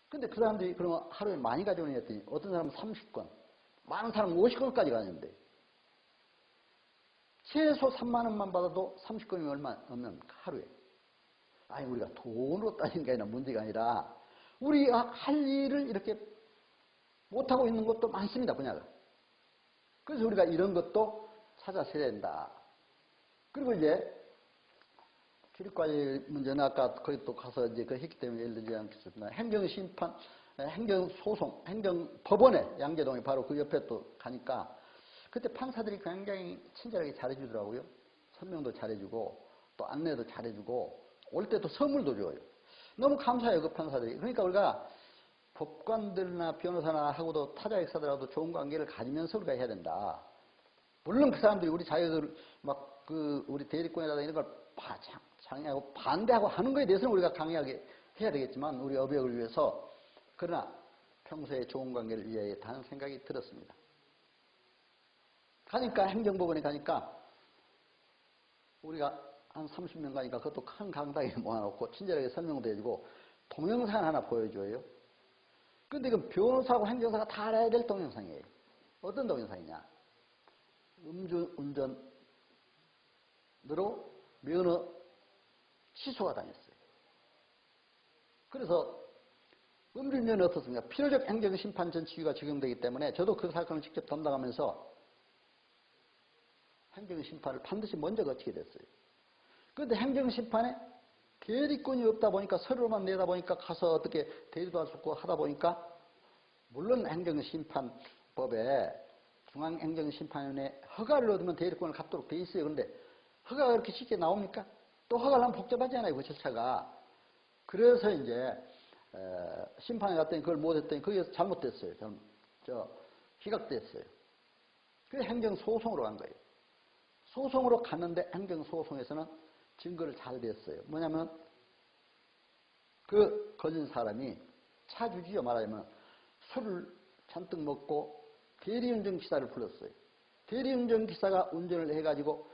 근데 그 사람들이 그러면 하루에 많이 가져오냐 했더니 어떤 사람은 30건, 많은 사람은 50건까지 가는데 최소 3만 원만 받아도 30건이면 얼마 없는 하루에. 아니 우리가 돈으로 따지는 게 아니라 문제가 아니라 우리가 할 일을 이렇게 못하고 있는 것도 많습니다. 분야가. 그래서 우리가 이런 것도 찾아서 해야 된다. 그리고 이제 출입관리 문제는 아까 거기 또 가서 이제 했기 때문에 예를 들지 않겠습니다. 행정심판, 행정소송, 행정법원에 양재동이 바로 그 옆에 또 가니까 그때 판사들이 굉장히 친절하게 잘해주더라고요. 설명도 잘해주고 또 안내도 잘해주고 올 때도 선물도 줘요. 너무 감사해요. 그 판사들이. 그러니까 우리가 법관들이나 변호사나 하고도 타자역사들하고도 좋은 관계를 가지면서 우리가 해야 된다. 물론 그 사람들이 우리 자격을 우리 대리권이라든가 이런 걸 장애하고 반대하고 하는 거에 대해서는 우리가 강하게 해야 되겠지만 우리 업역을 위해서 그러나 평소에 좋은 관계를 위해 하는 생각이 들었습니다. 가니까 행정법원에 가니까 우리가 한 30명 가니까 그것도 큰 강당에 모아놓고 친절하게 설명도 해주고 동영상 하나 보여줘요. 근데 이건 변호사하고 행정사가 다 알아야 될 동영상이에요. 어떤 동영상이냐? 음주운전으로 면허 취소가 당했어요. 그래서 음주운전은 어떻습니까? 필요적 행정심판 전 지위가 적용되기 때문에 저도 그 사건을 직접 담당하면서 행정심판을 반드시 먼저 거치게 됐어요. 그런데 행정심판에 대리권이 없다 보니까 서류만 내다 보니까 가서 어떻게 대리도 할 수 없고 하다 보니까 물론 행정심판법에 중앙행정심판위원회 허가를 얻으면 대리권을 갖도록 돼 있어요. 그런데 허가가 그렇게 쉽게 나옵니까? 또 허가를 하면 복잡하잖아요. 그 절차가. 그래서 이제 심판에 갔더니 그걸 못했더니 거기에서 잘못됐어요. 기각됐어요. 그래서 행정소송으로 간 거예요. 소송으로 갔는데 행정소송에서는 증거를 잘 냈어요. 뭐냐면 그 걸린 사람이 차주지요. 말하자면 술을 잔뜩 먹고 대리운전기사를 불렀어요. 대리운전기사가 운전을 해가지고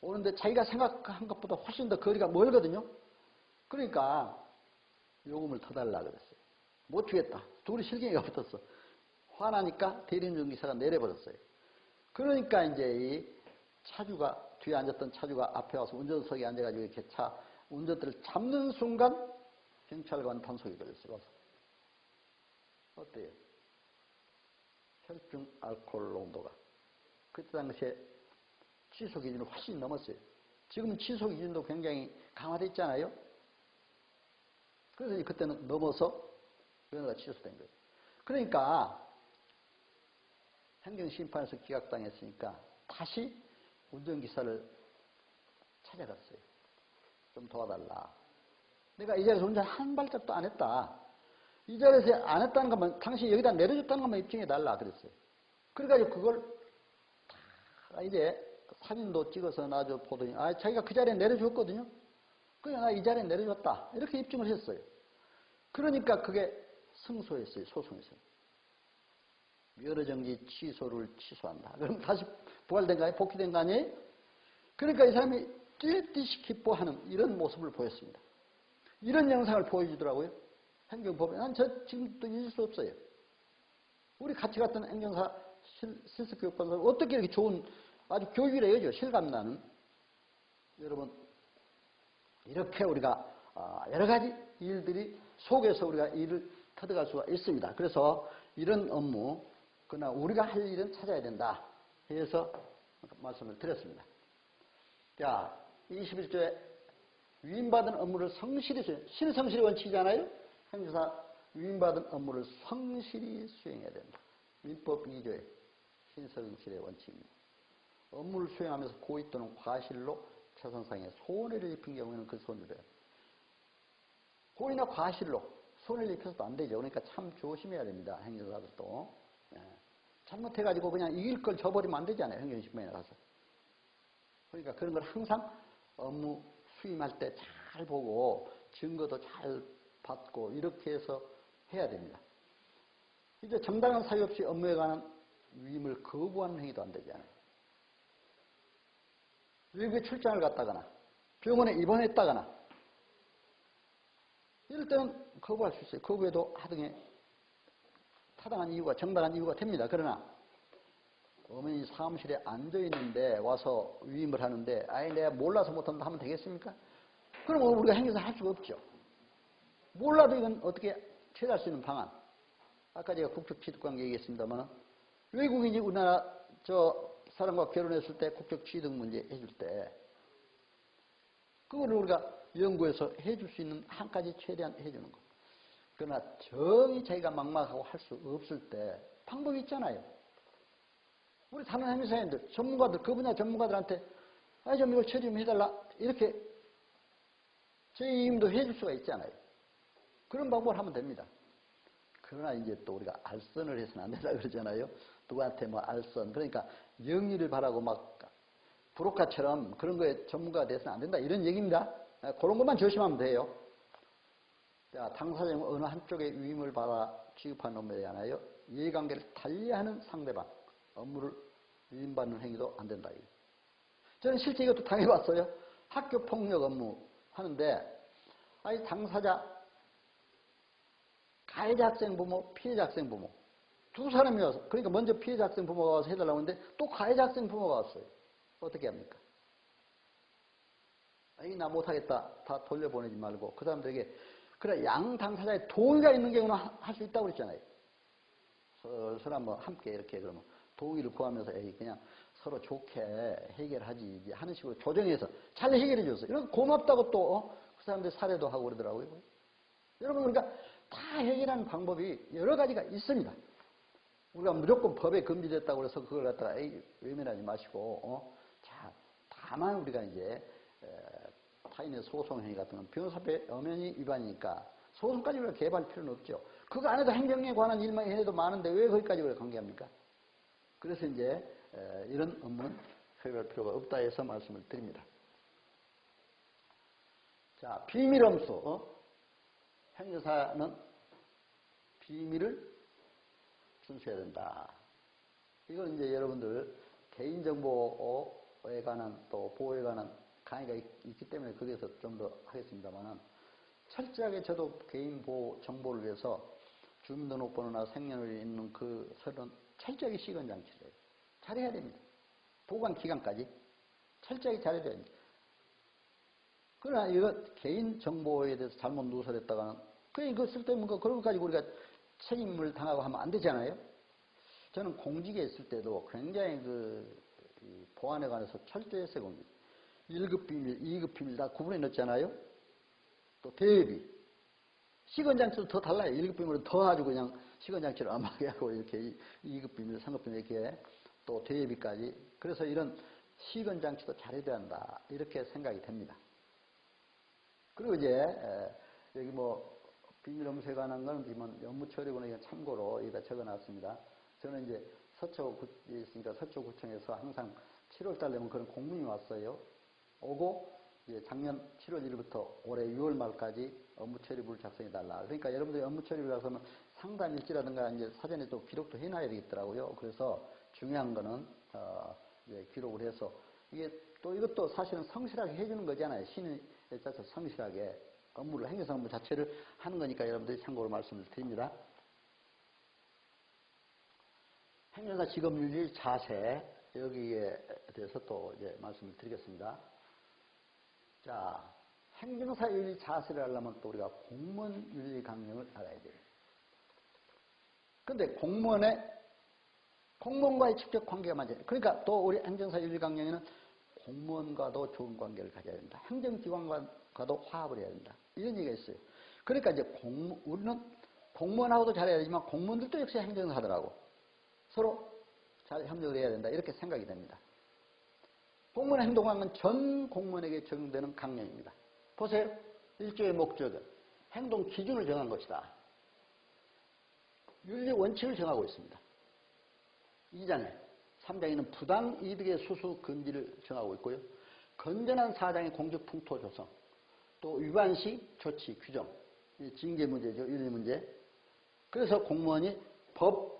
오는데 자기가 생각한 것보다 훨씬 더 거리가 멀거든요. 그러니까 요금을 더 달라 그랬어요. 못 주겠다. 둘이 실갱이가 붙었어. 화나니까 대리운전기사가 내려버렸어요. 그러니까 이제 이 차주가, 뒤에 앉았던 차주가 앞에 와서 운전석에 앉아가지고 이렇게 차 운전대를 잡는 순간 경찰관 단속이 걸렸어요. 와서. 어때요? 혈중 알코올 농도가. 그때 당시에 취소 기준을 훨씬 넘었어요. 지금은 취소 기준도 굉장히 강화되어 있잖아요. 그래서 그때는 넘어서 면허가 취소된 거예요. 그러니까 행정심판에서 기각당했으니까 다시 운전기사를 찾아갔어요. 좀 도와달라. 내가 이 자리에서 운전 한 발짝도 안 했다. 이 자리에서 안 했다는 것만, 당신이 여기다 내려줬다는 것만 입증해달라. 그랬어요. 그래가지고 그걸 다 이제 사진도 찍어서 놔줘 보더니, 자기가 그 자리에 내려줬거든요. 그냥 나 이 자리에 내려줬다. 이렇게 입증을 했어요. 그러니까 그게 승소했어요. 소송에서요. 면허정지 취소를 취소한다. 그럼 다시 부활된 거 아니에요? 복귀된 거 아니에요? 그러니까 이 사람이 뛰듯이 기뻐하는 이런 모습을 보였습니다. 이런 영상을 보여주더라고요. 행정법에. 난 지금도 잊을 수 없어요. 우리 같이 갔던 행정사 실습교육반사 어떻게 이렇게 좋은 아주 교육이래요. 실감나는. 여러분 이렇게 우리가 여러 가지 일들이 속에서 우리가 일을 터득할 수가 있습니다. 그래서 이런 업무 그러나 우리가 할 일은 찾아야 된다 해서 말씀을 드렸습니다. 자, 21조에 위임받은 업무를 성실히 수행, 신성실의 원칙이잖아요. 행정사 위임받은 업무를 성실히 수행해야 된다. 민법 2조의 신성실의 원칙입니다. 업무를 수행하면서 고의 또는 과실로 재산상의 손해를 입힌 경우에는 그 손해를 고의나 과실로 손해를 입혀서도 안 되죠. 그러니까 참 조심해야 됩니다. 행정사들도. 잘못해가지고 그냥 이길 걸 져버리면 안 되잖아요. 행정심판에 가서. 그러니까 그런 걸 항상 업무 수임할 때 잘 보고 증거도 잘 받고 이렇게 해서 해야 됩니다. 이제 정당한 사유 없이 업무에 관한 위임을 거부하는 행위도 안 되잖아요. 외국에 출장을 갔다거나 병원에 입원했다거나 이럴 때는 거부할 수 있어요. 거부해도 하등에 타당한 이유가 정당한 이유가 됩니다. 그러나 어머니 사무실에 앉아있는데 와서 위임을 하는데 내가 몰라서 못한다 하면 되겠습니까? 그럼 우리가 행정사 할 수가 없죠. 몰라도 이건 어떻게 처리할 수 있는 방안. 아까 제가 국적취득관계 얘기했습니다만 외국인이 우리나라 사람과 결혼했을 때 국적취득 문제 해줄 때 그거를 우리가 연구해서 해줄 수 있는 한까지 최대한 해주는 거. 그러나 정이 자기가 막막하고 할 수 없을 때 방법이 있잖아요. 우리 다른 행정사님들, 전문가들, 그 분야 전문가들한테 좀 이걸 처리 좀 해달라 이렇게 저희 임도 해줄 수가 있잖아요. 그런 방법을 하면 됩니다. 그러나 이제 또 우리가 알선을 해서는 안 된다 그러잖아요. 누구한테 뭐 알선, 그러니까 영리를 바라고 막 브로커처럼 그런 거에 전문가가 돼서는 안 된다 이런 얘기입니다. 그런 것만 조심하면 돼요. 자, 당사자는 어느 한쪽에 위임을 받아 취급한 업무에 관하여 이해관계를 달리하는 상대방 업무를 위임받는 행위도 안 된다. 저는 실제 이것도 당해봤어요. 학교 폭력 업무 하는데 당사자 가해자 학생 부모, 피해자 학생 부모 두 사람이 와서 그러니까 먼저 피해자 학생 부모가 와서 해달라고 했는데 또 가해자 학생 부모가 왔어요. 어떻게 합니까? 나 못하겠다. 다 돌려보내지 말고 그 사람들에게 그래 양 당사자의 동의가 있는 경우는 할 수 있다고 그랬잖아요. 서로 한번 함께 이렇게 그러면 동의를 구하면서 그냥 서로 좋게 해결하지 하는 식으로 조정해서 잘 해결해 줬어요. 이런 고맙다고 또 그 사람들 사례도 하고 그러더라고요. 여러분 그러니까 다 해결하는 방법이 여러 가지가 있습니다. 우리가 무조건 법에 금지됐다고 해서 그걸 갖다가 외면하지 마시고 자 다만 우리가 이제 타인의 소송행위 같은 건 변호사법의 엄연히 위반이니까 소송까지 우리가 개발할 필요는 없죠. 그거 안에도 행정에 관한 일만 해도 많은데 왜 거기까지 우리가 관계합니까? 그래서 이제 이런 업무는 처리할 필요가 없다 해서 말씀을 드립니다. 자, 비밀엄수. 행정사는 비밀을 준수해야 된다. 이건 이제 여러분들 개인정보에 관한 또 보호에 관한 강의가 있기 때문에 거기에서 좀 더 하겠습니다만은 철저하게 저도 개인 보호 정보를 위해서 주민등록번호나 생년월일 있는 그 서류는 철저하게 시건장치를 해요. 잘해야 됩니다. 보관 기간까지. 철저하게 잘해야 됩니다. 그러나 이거 개인 정보에 대해서 잘못 누설했다가는 그냥 이거 쓸데없는 거 그런 거 가지고 우리가 책임을 당하고 하면 안 되잖아요. 저는 공직에 있을 때도 굉장히 보안에 관해서 철저히 했어요. 공직. 1급 비밀, 2급 비밀 다 구분해 넣었잖아요. 또 대비. 시건장치도 더 달라요. 1급 비밀은 더 아주 그냥 시건장치를 엄하게 하고 이렇게 2급 비밀, 3급 비밀 이렇게 또 대비까지. 그래서 이런 시건장치도 잘해야 한다. 이렇게 생각이 됩니다. 그리고 이제 여기 비밀 업무에 관한 거는 업무 처리구는 참고로 여기다 적어놨습니다. 저는 이제 서초구에 있으니까 서초구청에서 항상 7월달 되면 그런 공문이 왔어요. 오고 이제 작년 7월 1일부터 올해 6월 말까지 업무 처리부를 작성해달라. 그러니까 여러분들이 업무 처리부를 작성하면 상담 일지라든가 이제 사전에 또 기록도 해놔야 되겠더라고요. 그래서 중요한 거는 이제 기록을 해서 이게 또 이것도 사실은 성실하게 해주는 거잖아요. 신의 자체 성실하게 업무를 행정사 업무 자체를 하는 거니까 여러분들이 참고로 말씀을 드립니다. 행정사 직업윤리 자세 여기에 대해서 또 이제 말씀을 드리겠습니다. 자, 행정사 윤리 자세를 하려면 또 우리가 공무원 윤리 강령을 알아야 돼요. 근데 공무원과의 직접 관계가 맞아요. 그러니까 또 우리 행정사 윤리 강령에는 공무원과도 좋은 관계를 가져야 된다. 행정기관과도 화합을 해야 된다. 이런 얘기가 있어요. 그러니까 이제 우리는 공무원하고도 잘해야 되지만 공무원들도 역시 행정사들하고 서로 잘 협력을 해야 된다. 이렇게 생각이 됩니다. 공무원 행동강은 전 공무원에게 적용되는 강령입니다. 보세요. 1조의 목적은 행동 기준을 정한 것이다. 윤리 원칙을 정하고 있습니다. 2장에 3장에는 부당 이득의 수수 금지를 정하고 있고요. 건전한 사장의 공적 풍토 조성, 또 위반 시 조치 규정, 징계 문제죠. 윤리 문제. 그래서 공무원이 법,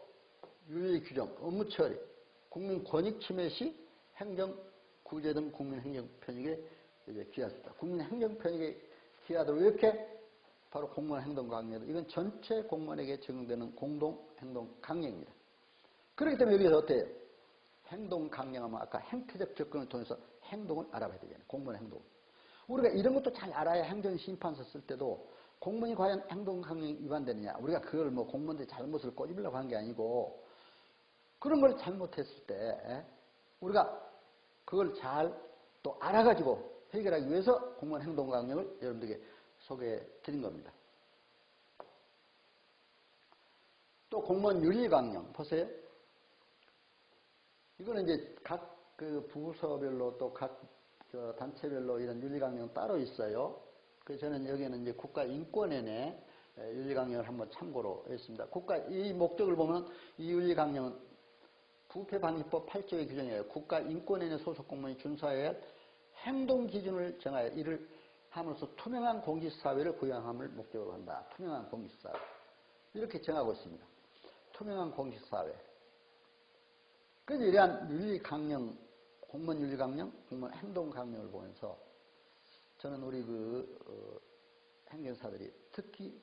윤리 규정, 업무 처리, 국민 권익 침해 시 행정 구제 등 국민 행정 편익에 기할 수 있다. 국민 행정 편익에 기하도록 이렇게 바로 공무원 행동 강령. 이건 전체 공무원에게 적용되는 공동 행동 강령입니다. 그렇기 때문에 여기서 어때요? 행동 강령하면 아까 행태적 접근을 통해서 행동을 알아봐야 되잖아요. 공무원 행동. 우리가 이런 것도 잘 알아야 행정심판서 쓸 때도 공무원이 과연 행동 강령이 위반되느냐. 우리가 그걸 공무원들이 잘못을 꼬집으려고 한 게 아니고 그런 걸 잘못했을 때 우리가 그걸 잘 또 알아가지고 해결하기 위해서 공무원 행동 강령을 여러분들에게 소개해 드린 겁니다. 또 공무원 윤리 강령 보세요. 이거는 이제 각 부서별로 또 각 단체별로 이런 윤리 강령 따로 있어요. 그래서 저는 여기에는 이제 국가인권위원회 윤리 강령을 한번 참고로 했습니다. 이 목적을 보면 이 윤리 강령은 부패방지법 8조의 규정이에요. 국가인권위원회 소속 공무원이 준수해야 할 행동 기준을 정하여 이를 함으로써 투명한 공직사회를 구현함을 목적으로 한다. 투명한 공직사회. 이렇게 정하고 있습니다. 투명한 공직사회. 그래서 이러한 윤리 강령, 공무원 윤리 강령, 공무원 행동 강령을 보면서 저는 우리 행정사들이 특히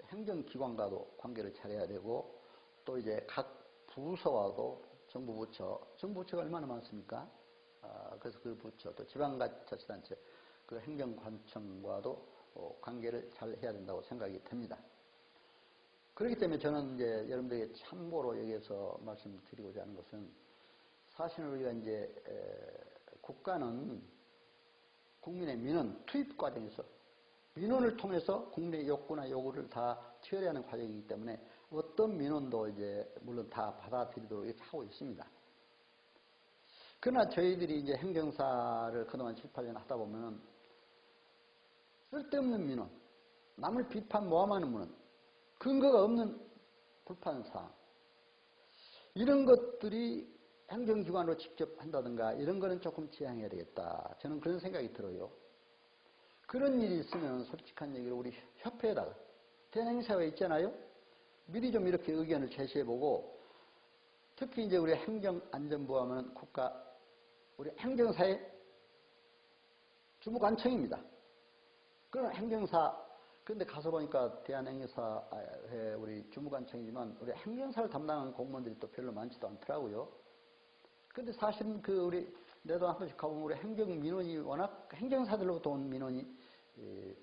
행정기관과도 관계를 잘해야 되고 또 이제 각 부서와도 정부부처가 얼마나 많습니까? 그래서 그 부처, 또 지방자치단체, 그 행정관청과도 관계를 잘 해야 된다고 생각이 됩니다. 그렇기 때문에 저는 이제 여러분들에게 참고로 여기에서 말씀드리고자 하는 것은 사실 우리가 이제 국가는 국민의 민원 투입 과정에서 민원을 통해서 국민의 욕구나 요구를 다 처리하는 과정이기 때문에 어떤 민원도 이제 물론 다 받아들이도록 이렇게 하고 있습니다. 그러나 저희들이 이제 행정사를 그동안 7, 8년 하다 보면은 쓸데없는 민원, 남을 비판 모함하는 민원, 근거가 없는 불판사항, 이런 것들이 행정기관으로 직접 한다든가 이런 거는 조금 지양해야 되겠다. 저는 그런 생각이 들어요. 그런 일이 있으면 솔직한 얘기로 우리 협회에다가 대행사회 있잖아요. 미리 좀 이렇게 의견을 제시해보고 특히 이제 우리 행정안전부 하면 우리 행정사의 주무관청입니다. 그런 행정사, 그런데 가서 보니까 대한행정사회 우리 주무관청이지만 우리 행정사를 담당하는 공무원들이 또 별로 많지도 않더라고요. 근데 사실은 우리 내도 한 번씩 가보면 우리 행정민원이 워낙 행정사들로부터 온 민원이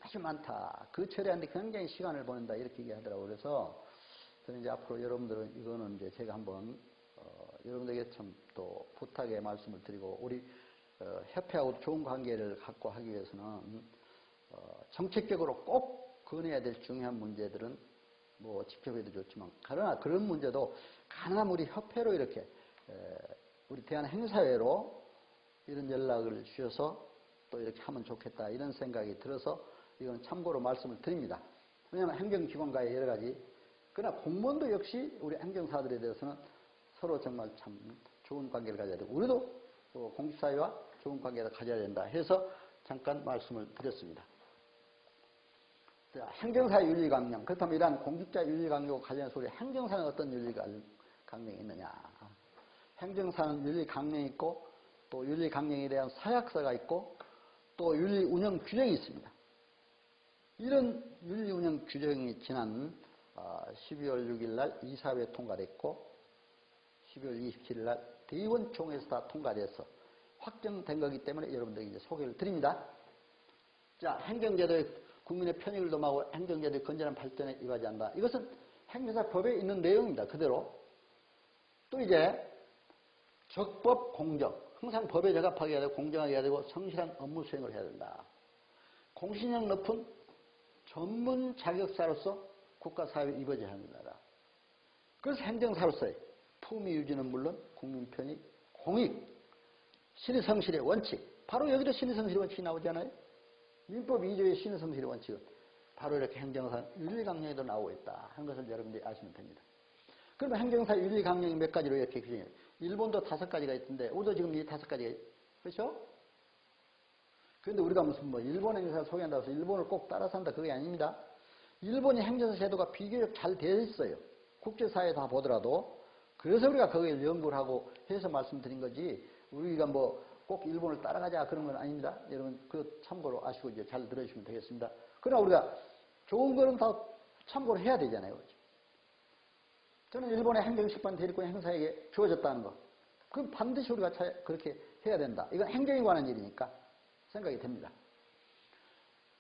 아주 많다. 그 처리하는데 굉장히 시간을 보낸다. 이렇게 얘기하더라고요. 그래서 저는 이제 앞으로 여러분들은 이거는 이제 제가 한번 여러분들에게 참 또 부탁의 말씀을 드리고 우리 협회하고 좋은 관계를 갖고 하기 위해서는 정책적으로 꼭 건해야 될 중요한 문제들은 뭐 직접 해도 좋지만 그러나 그런 문제도 가능하면 우리 협회로 이렇게 우리 대한행사회로 이런 연락을 주셔서 또 이렇게 하면 좋겠다 이런 생각이 들어서 이건 참고로 말씀을 드립니다. 왜냐하면 행정기관과의 여러 가지 그러나 공무원도 역시 우리 행정사들에 대해서는 서로 정말 참 좋은 관계를 가져야 되고 우리도 또 공직사회와 좋은 관계를 가져야 된다 해서 잠깐 말씀을 드렸습니다. 자, 행정사 윤리강령. 그렇다면 이러한 공직자 윤리강령과 관련해서 우리 행정사는 어떤 윤리강령이 있느냐. 행정사는 윤리강령이 있고 또 윤리강령에 대한 서약서가 있고 또 윤리운영 규정이 있습니다. 이런 윤리운영 규정이 지난 12월 6일 날 이사회에 통과됐고 12월 27일 날 대의원총회에서 다 통과돼서 확정된 거기 때문에 여러분들에게 이제 소개를 드립니다. 자, 행정제도의 국민의 편익을 도모하고 행정제도의 건전한 발전에 이바지 한다. 이것은 행정사 법에 있는 내용입니다. 그대로. 또 이제 적법 공정. 항상 법에 적합하게 해야 되고 공정하게 해야 되고 성실한 업무 수행을 해야 된다. 공신력 높은 전문 자격사로서 국가사회에 이바지해야 한다. 그래서 행정사로서의 품위 유지는 물론 국민 편익, 공익, 신의성실의 원칙. 바로 여기도 신의성실의 원칙이 나오잖아요. 민법 2조의 신의성실의 원칙은 바로 이렇게 행정사 윤리강령에도 나오고 있다 하는 것을 여러분들이 아시면 됩니다. 그러면 행정사 윤리강령이 몇 가지로 이렇게 규정해요. 일본도 5가지가 있던데 우리도 지금 이 5가지가 그렇죠? 그런데 우리가 무슨 뭐 일본 행정사를 소개한다고 해서 일본을 꼭 따라서 한다 그게 아닙니다. 일본의 행정사 제도가 비교적 잘 되어 있어요. 국제사회에 다 보더라도. 그래서 우리가 거기에 연구를 하고 해서 말씀드린 거지 우리가 뭐 꼭 일본을 따라가자 그런 건 아닙니다. 여러분 그 참고로 아시고 이제 잘 들어주시면 되겠습니다. 그러나 우리가 좋은 거는 다 참고를 해야 되잖아요. 그렇죠? 저는 일본의 행정식반 대리권 행사에게 주어졌다는 거. 그럼 반드시 우리가 그렇게 해야 된다. 이건 행정에 관한 일이니까 생각이 됩니다.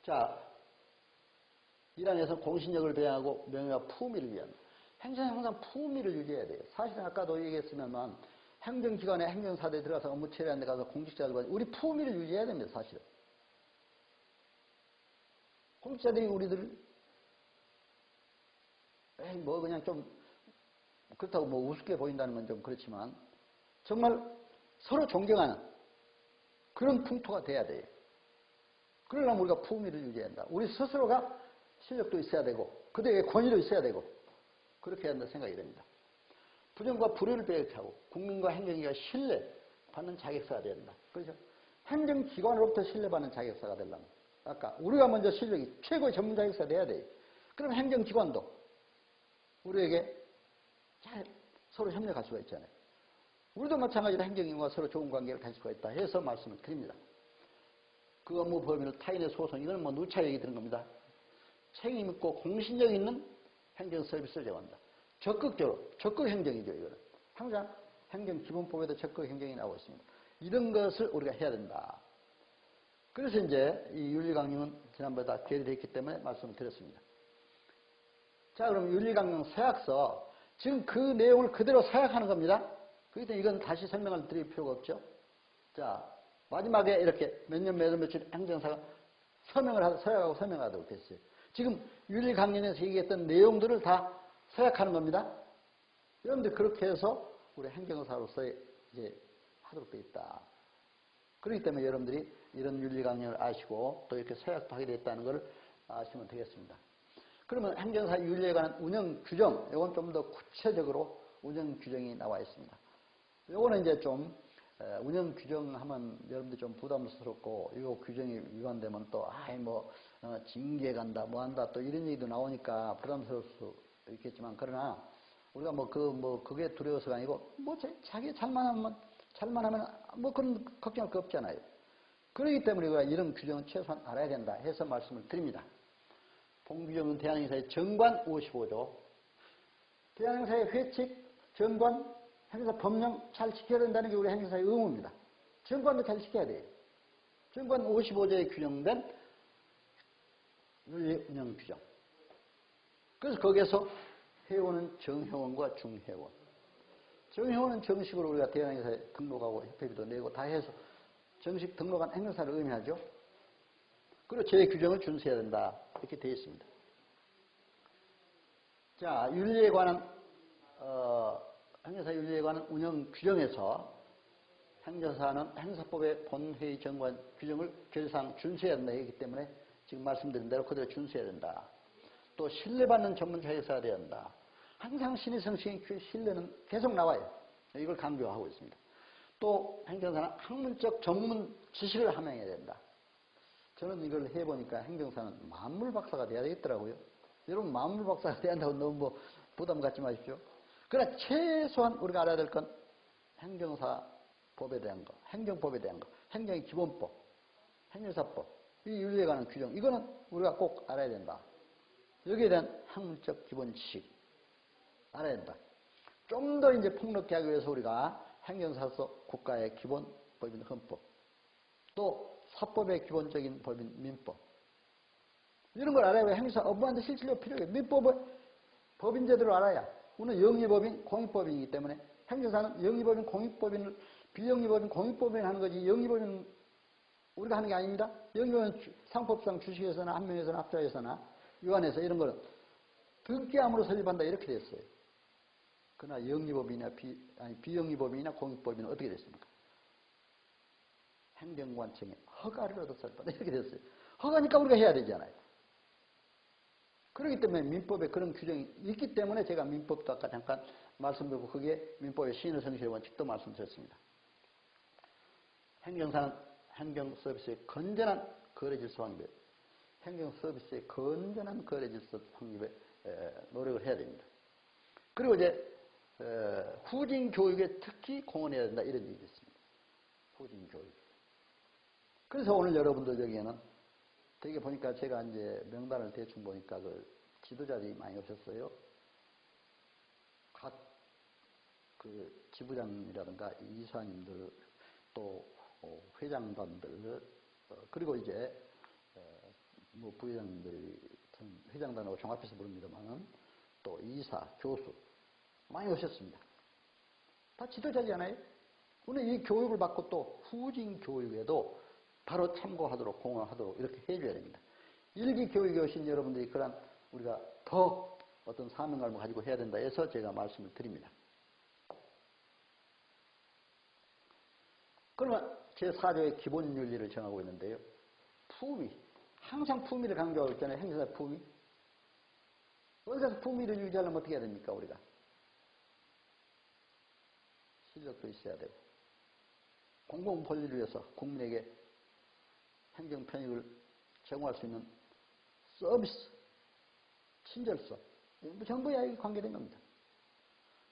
자, 일안에서 공신력을 배양하고 명예와 품위를 위한 행정은 항상 품위를 유지해야 돼요. 사실은 아까도 얘기했으면 행정기관에 행정사대에 들어가서 업무 처리하는 데 가서 공직자들과 우리 품위를 유지해야 됩니다. 사실은. 공직자들이 우리들 뭐 그냥 좀 그렇다고 뭐 우습게 보인다는 건 좀 그렇지만 정말 서로 존경하는 그런 풍토가 돼야 돼요. 그러려면 우리가 품위를 유지해야 한다. 우리 스스로가 실력도 있어야 되고 그들에게 권위도 있어야 되고 그렇게 해야 한다 생각이 됩니다. 부정과 불의를 배격하고 국민과 행정기가 신뢰받는 자격사가 돼야 된다. 그렇죠? 행정기관으로부터 신뢰받는 자격사가 되려면 아까 우리가 먼저 실력이 최고의 전문 자격사가 돼야 돼요. 그럼 행정기관도 우리에게 잘 서로 협력할 수가 있잖아요. 우리도 마찬가지로 행정기관과 서로 좋은 관계를 가질 수가 있다 해서 말씀을 드립니다. 그 업무 범위를 타인의 소송 이거는 뭐 누차 얘기 드는 겁니다. 책임 있고 공신력 있는 행정 서비스를 제공한다. 적극적으로, 적극 행정이죠, 이거는. 항상 행정기본법에도 적극 행정이 나오고 있습니다. 이런 것을 우리가 해야 된다. 그래서 이제 이 윤리강령은 지난번에 다 결의되어 있기 때문에 말씀을 드렸습니다. 자, 그럼 윤리강령 서약서. 지금 그 내용을 그대로 서약하는 겁니다. 그렇기 때문에 이건 다시 설명을 드릴 필요가 없죠. 자, 마지막에 이렇게 몇 년 며칠 행정사가 서약하고 서명하도록 됐어요. 지금 윤리강령에서 얘기했던 내용들을 다 서약하는 겁니다. 여러분들 그렇게 해서 우리 행정사로서 이제 하도록 되어 있다. 그렇기 때문에 여러분들이 이런 윤리강령을 아시고 또 이렇게 서약도 하게 됐다는 것을 아시면 되겠습니다. 그러면 행정사 윤리에 관한 운영 규정, 이건 좀 더 구체적으로 운영 규정이 나와 있습니다. 요거는 이제 좀 운영 규정하면 여러분들 좀 부담스럽고 이거 규정이 위반되면 또 징계 간다 뭐 한다 또 이런 얘기도 나오니까 부담스러울 수 있겠지만 그러나 우리가 그게 두려워서가 아니고 자기 잘만 하면 뭐 그런 걱정할 거 없잖아요. 그렇기 때문에 우리가 이런 규정은 최소한 알아야 된다 해서 말씀을 드립니다. 본규정은 대한행사의 정관 55조 대한행사의 회칙, 정관, 행사 법령 잘 지켜야 된다는 게 우리 행사의 의무입니다. 정관도 잘 지켜야 돼요. 정관 55조에 규정된 윤리 운영 규정. 그래서 거기에서 회원은 정회원과 중회원. 정회원은 정식으로 우리가 대한행사에 등록하고 협회비도 내고 다 해서 정식 등록한 행사를 의미하죠. 그리고 제 규정을 준수해야 된다. 이렇게 되어 있습니다. 자, 윤리에 관한, 행사 윤리에 관한 운영 규정에서 행정사는 행사법의 본회의 정관 규정을 결상 준수해야 된다. 이기 때문에 지금 말씀드린 대로 그대로 준수해야 된다. 또 신뢰받는 전문가 행사가 되어야 한다. 항상 신의 성신의 신뢰는 계속 나와요. 이걸 강조하고 있습니다. 또 행정사는 학문적 전문 지식을 함양해야 된다. 저는 이걸 해보니까 행정사는 만물박사가 돼야 되겠더라고요. 여러분 만물박사가 돼야 한다고 너무 뭐 부담 갖지 마십시오. 그러나 최소한 우리가 알아야 될 건 행정사법에 대한 거, 행정법에 대한 거, 행정의 기본법, 행정사법, 이 윤리에 관한 규정, 이거는 우리가 꼭 알아야 된다. 여기에 대한 학문적 기본 지식 알아야 된다. 좀 더 이제 폭넓게 하기 위해서 우리가 행정사서 국가의 기본 법인 헌법, 또 사법의 기본적인 법인 민법, 이런 걸 알아야 행정사 업무하는데 실질적으로 필요해요. 민법을 법인 제도를 알아야. 우리는 영리법인, 공익법인이기 때문에 행정사는 영리법인, 공익법인을 비영리법인, 공익법인 하는 거지 영리법인 우리가 하는 게 아닙니다. 영리법인 상법상 주식에서나 한명에서나 합자에서나 유한에서 이런 거는 등기함으로 설립한다 이렇게 됐어요. 그러나 영리법인이나 비영리법인이나 공익법인은 어떻게 됐습니까? 행정관청에 허가를 얻어서 설립한다 이렇게 됐어요. 허가니까 우리가 해야 되잖아요. 그렇기 때문에 민법에 그런 규정이 있기 때문에 제가 민법도 아까 잠깐 말씀드리고 거기에 민법의 시인의 성실의 원칙도 말씀드렸습니다. 행정사는 행정서비스의 건전한 거래질서 확립에 행정서비스의 건전한 거래질서 확립에 노력을 해야 됩니다. 그리고 이제 후진교육에 특히 공헌해야 된다 이런 얘기가 있습니다. 후진교육. 그래서 오늘 여러분들 여기에는 되게 보니까 제가 이제 명단을 대충 보니까 그 지도자들이 많이 오셨어요. 각 그 지부장이라든가 이사님들 또 회장단들 그리고 이제 뭐 부회장님들이 회장단하고 종합해서 부릅니다만은 또 이사, 교수 많이 오셨습니다. 다 지도자잖아요. 오늘 이 교육을 받고 또 후진 교육에도 바로 참고하도록 공헌하도록 이렇게 해줘야 됩니다. 일기 교육에 오신 여러분들이 그런 우리가 더 어떤 사명감을 가지고 해야 된다 해서 제가 말씀을 드립니다. 그러면 제4조의 기본 윤리를 정하고 있는데요. 품위. 항상 품위를 강조하고 있잖아요. 행정사 품위. 어디서 품위를 유지하려면 어떻게 해야 됩니까, 우리가? 실력도 있어야 되고. 공공 권리를 위해서 국민에게 행정 편익을 제공할 수 있는 서비스, 친절성, 전부 야에게 관계된 겁니다.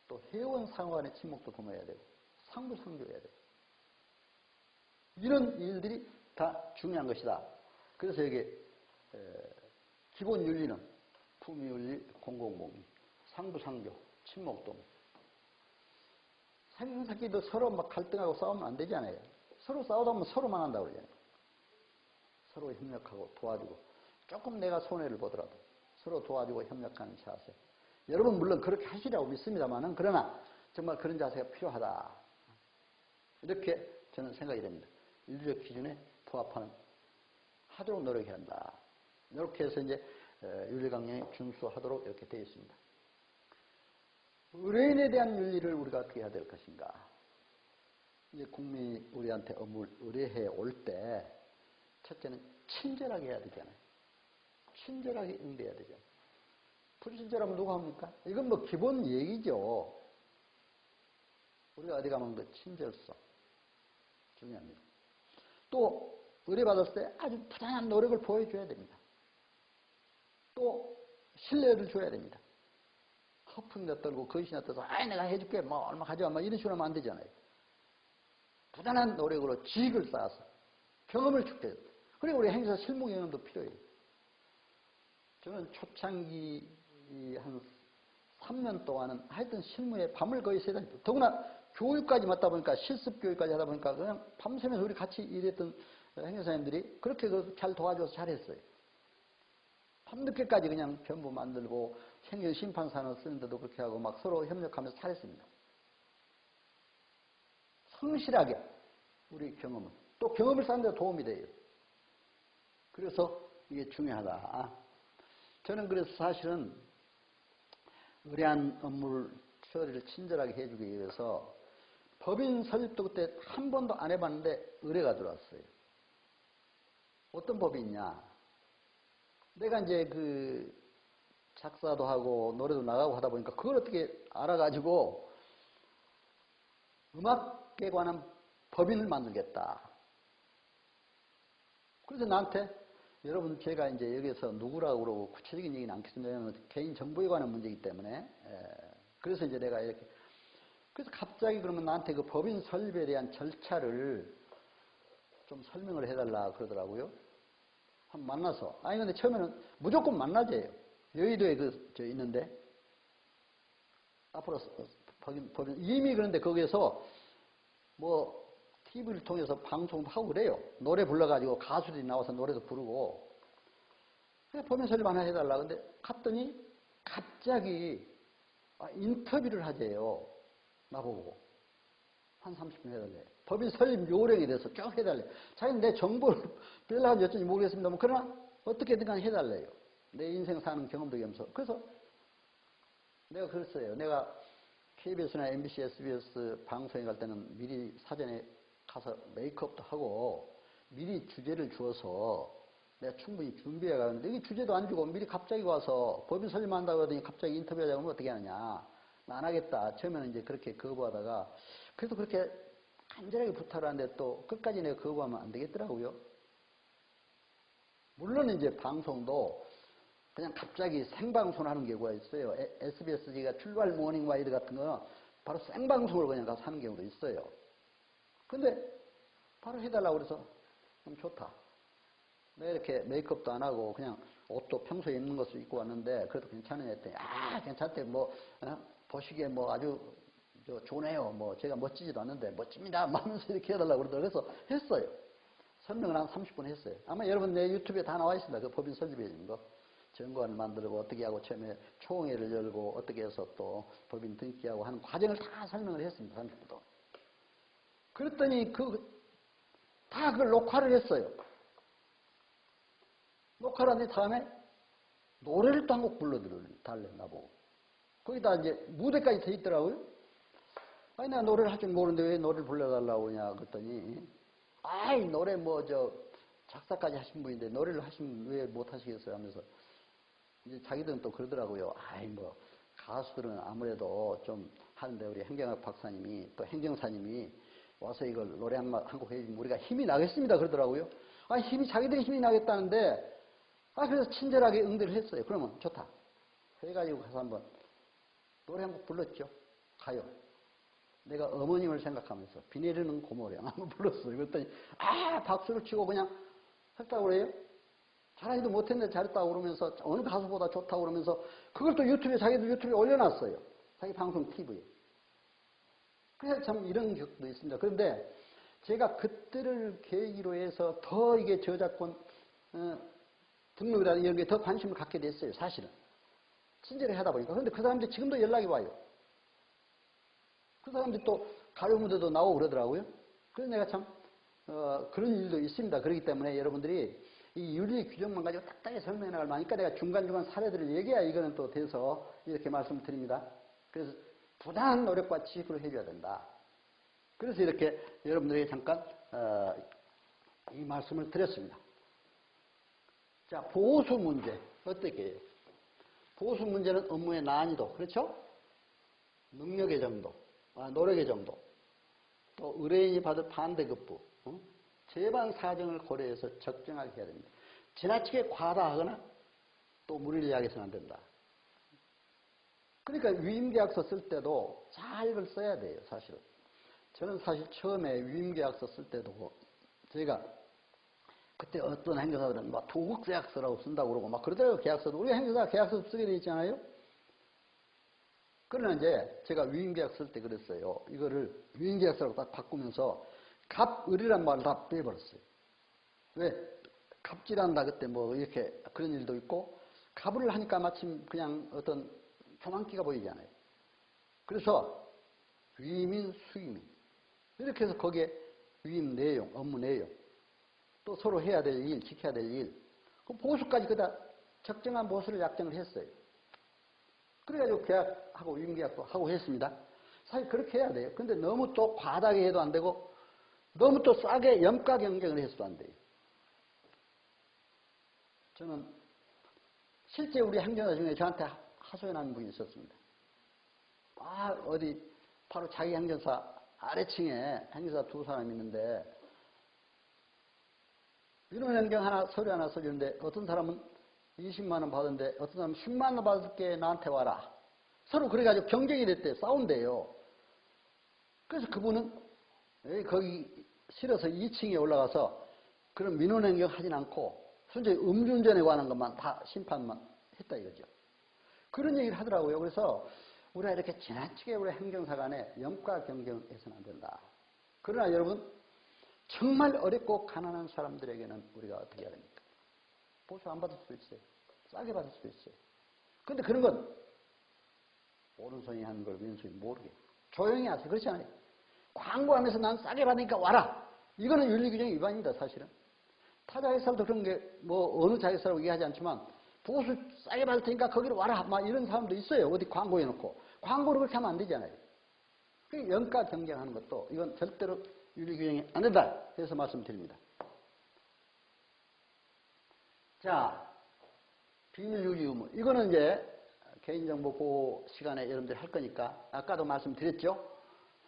또 회원 상호 간의 친목도 도모해야 되고 상부상조해야 되고 이런 일들이 다 중요한 것이다. 그래서 여기 기본 윤리는 품위윤리, 공공복리, 상부상조, 친목도모. 생사끼리도 서로 막 갈등하고 싸우면 안 되잖아요. 서로 싸우다 보면 서로만 한다고 그러잖아요. 서로 협력하고 도와주고 조금 내가 손해를 보더라도 서로 도와주고 협력하는 자세. 여러분 물론 그렇게 하시라고 믿습니다만은 그러나 정말 그런 자세가 필요하다. 이렇게 저는 생각이 됩니다. 윤리적 기준에 부합하는 하도록 노력해야 한다. 이렇게 해서 이제 윤리 강령에 준수하도록 이렇게 되어 있습니다. 의뢰인에 대한 윤리를 우리가 어떻게 해야 될 것인가? 이제 국민이 우리한테 업무를 의뢰해 올 때 첫째는 친절하게 해야 되잖아요. 친절하게 응대해야 되잖아요. 불친절하면 누가 합니까? 이건 뭐 기본 얘기죠. 우리가 어디 가면 그 친절성 중요합니다. 또 의뢰받았을 때 아주 부단한 노력을 보여줘야 됩니다. 또 신뢰를 줘야 됩니다. 허풍이나 떨고 거짓이나 떠서 아이 내가 해줄게 뭐 얼마 가져와 뭐 이런 식으로 하면 안 되잖아요. 부단한 노력으로 지식을 쌓아서 경험을 축적해야 돼요. 그리고 우리 행사 실무 경험도 필요해요. 저는 초창기 한 3년 동안은 하여튼 실무에 밤을 거의 새다. 더구나 교육까지 맡다 보니까 실습 교육까지 하다 보니까 그냥 밤새면서 우리 같이 일했던 행정사님들이 그렇게 잘 도와줘서 잘했어요. 밤늦게까지 그냥 변부 만들고 행정심판산을 쓰는데도 그렇게 하고 막 서로 협력하면서 잘했습니다. 성실하게 우리 경험은. 또 경험을 쌓는 데 도움이 돼요. 그래서 이게 중요하다. 저는 그래서 사실은 의뢰한 업무를 처리를 친절하게 해주기 위해서 법인 설립도 그때 한 번도 안 해봤는데 의뢰가 들어왔어요. 어떤 법이 있냐. 내가 이제 그 작사도 하고 노래도 나가고 하다 보니까 그걸 어떻게 알아가지고 음악에 관한 법인을 만들겠다. 그래서 나한테 여러분 제가 이제 여기서 누구라고 그러고 구체적인 얘기는 않겠습니다. 왜냐하면 개인 정보에 관한 문제이기 때문에. 그래서 이제 내가 이렇게 그래서 갑자기 그러면 나한테 그 법인 설립에 대한 절차를 좀 설명을 해달라 그러더라고요. 한번 만나서. 아니 근데 처음에는 무조건 만나재요. 여의도에 저 있는데 앞으로 법인 이미 그런데 거기에서 뭐 TV를 통해서 방송도 하고 그래요. 노래 불러가지고 가수들이 나와서 노래도 부르고. 법인 설립 하나 해달라. 근데 갔더니 갑자기 인터뷰를 하재요. 나보고. 한 30분 해달래. 법인 설립 요령에 대해서 쭉 해달래. 자기는 내 정보를 빼려고 여쭤는지 모르겠습니다만 그러나 어떻게든 간에 해달래요. 내 인생 사는 경험도 겸해서. 그래서 내가 그랬어요. 내가 KBS나 MBC, SBS 방송에 갈 때는 미리 사전에 가서 메이크업도 하고 미리 주제를 주어서 내가 충분히 준비해 가는데 여기 주제도 안 주고 미리 갑자기 와서 법인 설립한다고 하더니 갑자기 인터뷰하자고 하면 어떻게 하느냐. 나 안 하겠다. 처음에는 이제 그렇게 거부하다가 그래도 그렇게 간절하게 부탁을 하는데 또 끝까지 내가 거부하면 안 되겠더라고요. 물론 이제 방송도 그냥 갑자기 생방송 하는 경우가 있어요. SBS가 출발 모닝 와이드 같은 거는 바로 생방송을 그냥 가서 하는 경우도 있어요. 근데 바로 해달라고 그래서 그럼 좋다. 내가 이렇게 메이크업도 안 하고 그냥 옷도 평소에 입는 것을 입고 왔는데 그래도 괜찮으냐 했더니 괜찮대. 뭐 보시기에 뭐 아주 좋네요. 뭐 제가 멋지지도 않는데 멋집니다. 하면서 이렇게 해달라고 그러더라고요. 그래서 했어요. 설명을 한 30분 했어요. 아마 여러분 내 유튜브에 다 나와 있습니다. 그 법인 설립해 주는 거. 정관을 만들고 어떻게 하고 처음에 총회를 열고 어떻게 해서 또 법인 등기하고 하는 과정을 다 설명을 했습니다. 30분 동안. 그랬더니 다 그걸 녹화를 했어요. 녹화를 한 다음에 노래를 또 한 곡 불러달래 나보고. 거기다 이제 무대까지 돼 있더라고요. 아니 내가 노래를 할 줄 모르는데 왜 노래를 불러달라고 하냐 그랬더니 노래 작사까지 하신 분인데 노래를 하시면 왜 못 하시겠어요 하면서 이제 자기들은 또 그러더라고요. 가수들은 아무래도 좀 하는데 우리 행정학 박사님이 또 행정사님이 와서 이걸 노래 한 곡 해주면 우리가 힘이 나겠습니다 그러더라고요. 자기들이 힘이 나겠다는데 그래서 친절하게 응대를 했어요. 그러면 좋다. 그래가지고 가서 한번 노래 한 곡 불렀죠. 가요. 내가 어머님을 생각하면서 비 내리는 고모령 한번 불렀어요. 그랬더니 박수를 치고 그냥 했다고 그래요. 잘하지도 못했는데 잘했다고 그러면서 어느 가수보다 좋다고 그러면서 그걸 또 자기들 유튜브에 올려놨어요. 자기 방송 TV에. 그래서 참 이런 적도 있습니다. 그런데 제가 그때를 계기로 해서 더 이게 저작권 등록이라든지 이런 게 더 관심을 갖게 됐어요. 사실은. 친절히 하다 보니까. 그런데 그 사람들이 지금도 연락이 와요. 그 사람들이 또 가요 무대도 나오고 그러더라고요. 그래서 내가 참 그런 일도 있습니다. 그렇기 때문에 여러분들이 이 윤리 규정만 가지고 딱딱하게 설명해 나갈 만하니까 내가 중간중간 사례들을 얘기해야 이거는 또 돼서 이렇게 말씀드립니다. 그래서 부단한 노력과 지식으로 해줘야 된다. 그래서 이렇게 여러분들에게 잠깐 이 말씀을 드렸습니다. 자, 보수 문제 어떻게 해요? 보수 문제는 업무의 난이도, 그렇죠? 능력의 정도, 노력의 정도, 또 의뢰인이 받을 반대급부, 재반 사정을 고려해서 적정하게 해야 됩니다. 지나치게 과다하거나 또 무리를 야기해서는 안 된다. 그러니까 위임계약서 쓸 때도 잘 이걸 써야 돼요, 사실은. 저는 사실 처음에 위임계약서 쓸 때도 제가 그때 어떤 행정사들은 막 도국계약서라고 쓴다고 그러고 막 그러더라고요, 계약서도. 우리가 행정사 계약서 쓰게 돼 있잖아요. 그러나 이제 제가 위임계약 쓸 때 그랬어요. 이거를 위임계약서라고 딱 바꾸면서 갑을이란 말을 다 빼버렸어요. 왜? 갑질한다 그때 뭐 이렇게 그런 일도 있고 갑을 하니까 마침 그냥 어떤 조망기가 보이잖아요. 그래서 위임인, 수임인 이렇게 해서 거기에 위임 내용, 업무 내용 또 서로 해야 될 일, 지켜야 될 일 그 보수까지 그다 적정한 보수를 약정을 했어요. 그래가지고 계약하고 위임계약도 하고 했습니다. 사실 그렇게 해야 돼요. 근데 너무 또 과다하게 해도 안 되고 너무 또 싸게 염가 경쟁을 해서도 안 돼요. 저는 실제 우리 행정사 중에 저한테 하소연하는 분이 있었습니다. 어디 바로 자기 행정사 아래층에 행정사 두 사람이 있는데 민원행정 하나 서류 하나 써주는데 어떤 사람은 20만 원 받았는데 어떤 사람은 10만 원 받을게 나한테 와라. 서로 그래가지고 경쟁이 됐대요. 싸운대요. 그래서 그분은 거기 실어서 2층에 올라가서 그런 민원행정 하진 않고 순전히 음주운전에 관한 것만 다 심판만 했다 이거죠. 그런 얘기를 하더라고요. 그래서 우리가 이렇게 지나치게 우리 행정사 간에 염가 경쟁해서는 안 된다. 그러나 여러분 정말 어렵고 가난한 사람들에게는 우리가 어떻게 해야 됩니까? 보수 안 받을 수도 있어요. 싸게 받을 수도 있어요. 그런데 그런 건 오른손이 하는 걸 왼손이 모르게 조용히 하세요. 그렇지 않아요? 광고하면서 난 싸게 받으니까 와라. 이거는 윤리규정 위반입니다. 사실은. 타 자회사도 그런 게 뭐 어느 자회사라고 얘기하지 않지만 보수 싸게 받을 테니까 거기로 와라. 막 이런 사람도 있어요. 어디 광고해놓고. 광고를 그렇게 하면 안 되잖아요. 연가 경쟁하는 것도 이건 절대로 윤리규정이 안 된다 해서 말씀드립니다. 자, 비밀유지 의무. 이거는 이제 개인정보 보호 시간에 여러분들이 할 거니까 아까도 말씀드렸죠.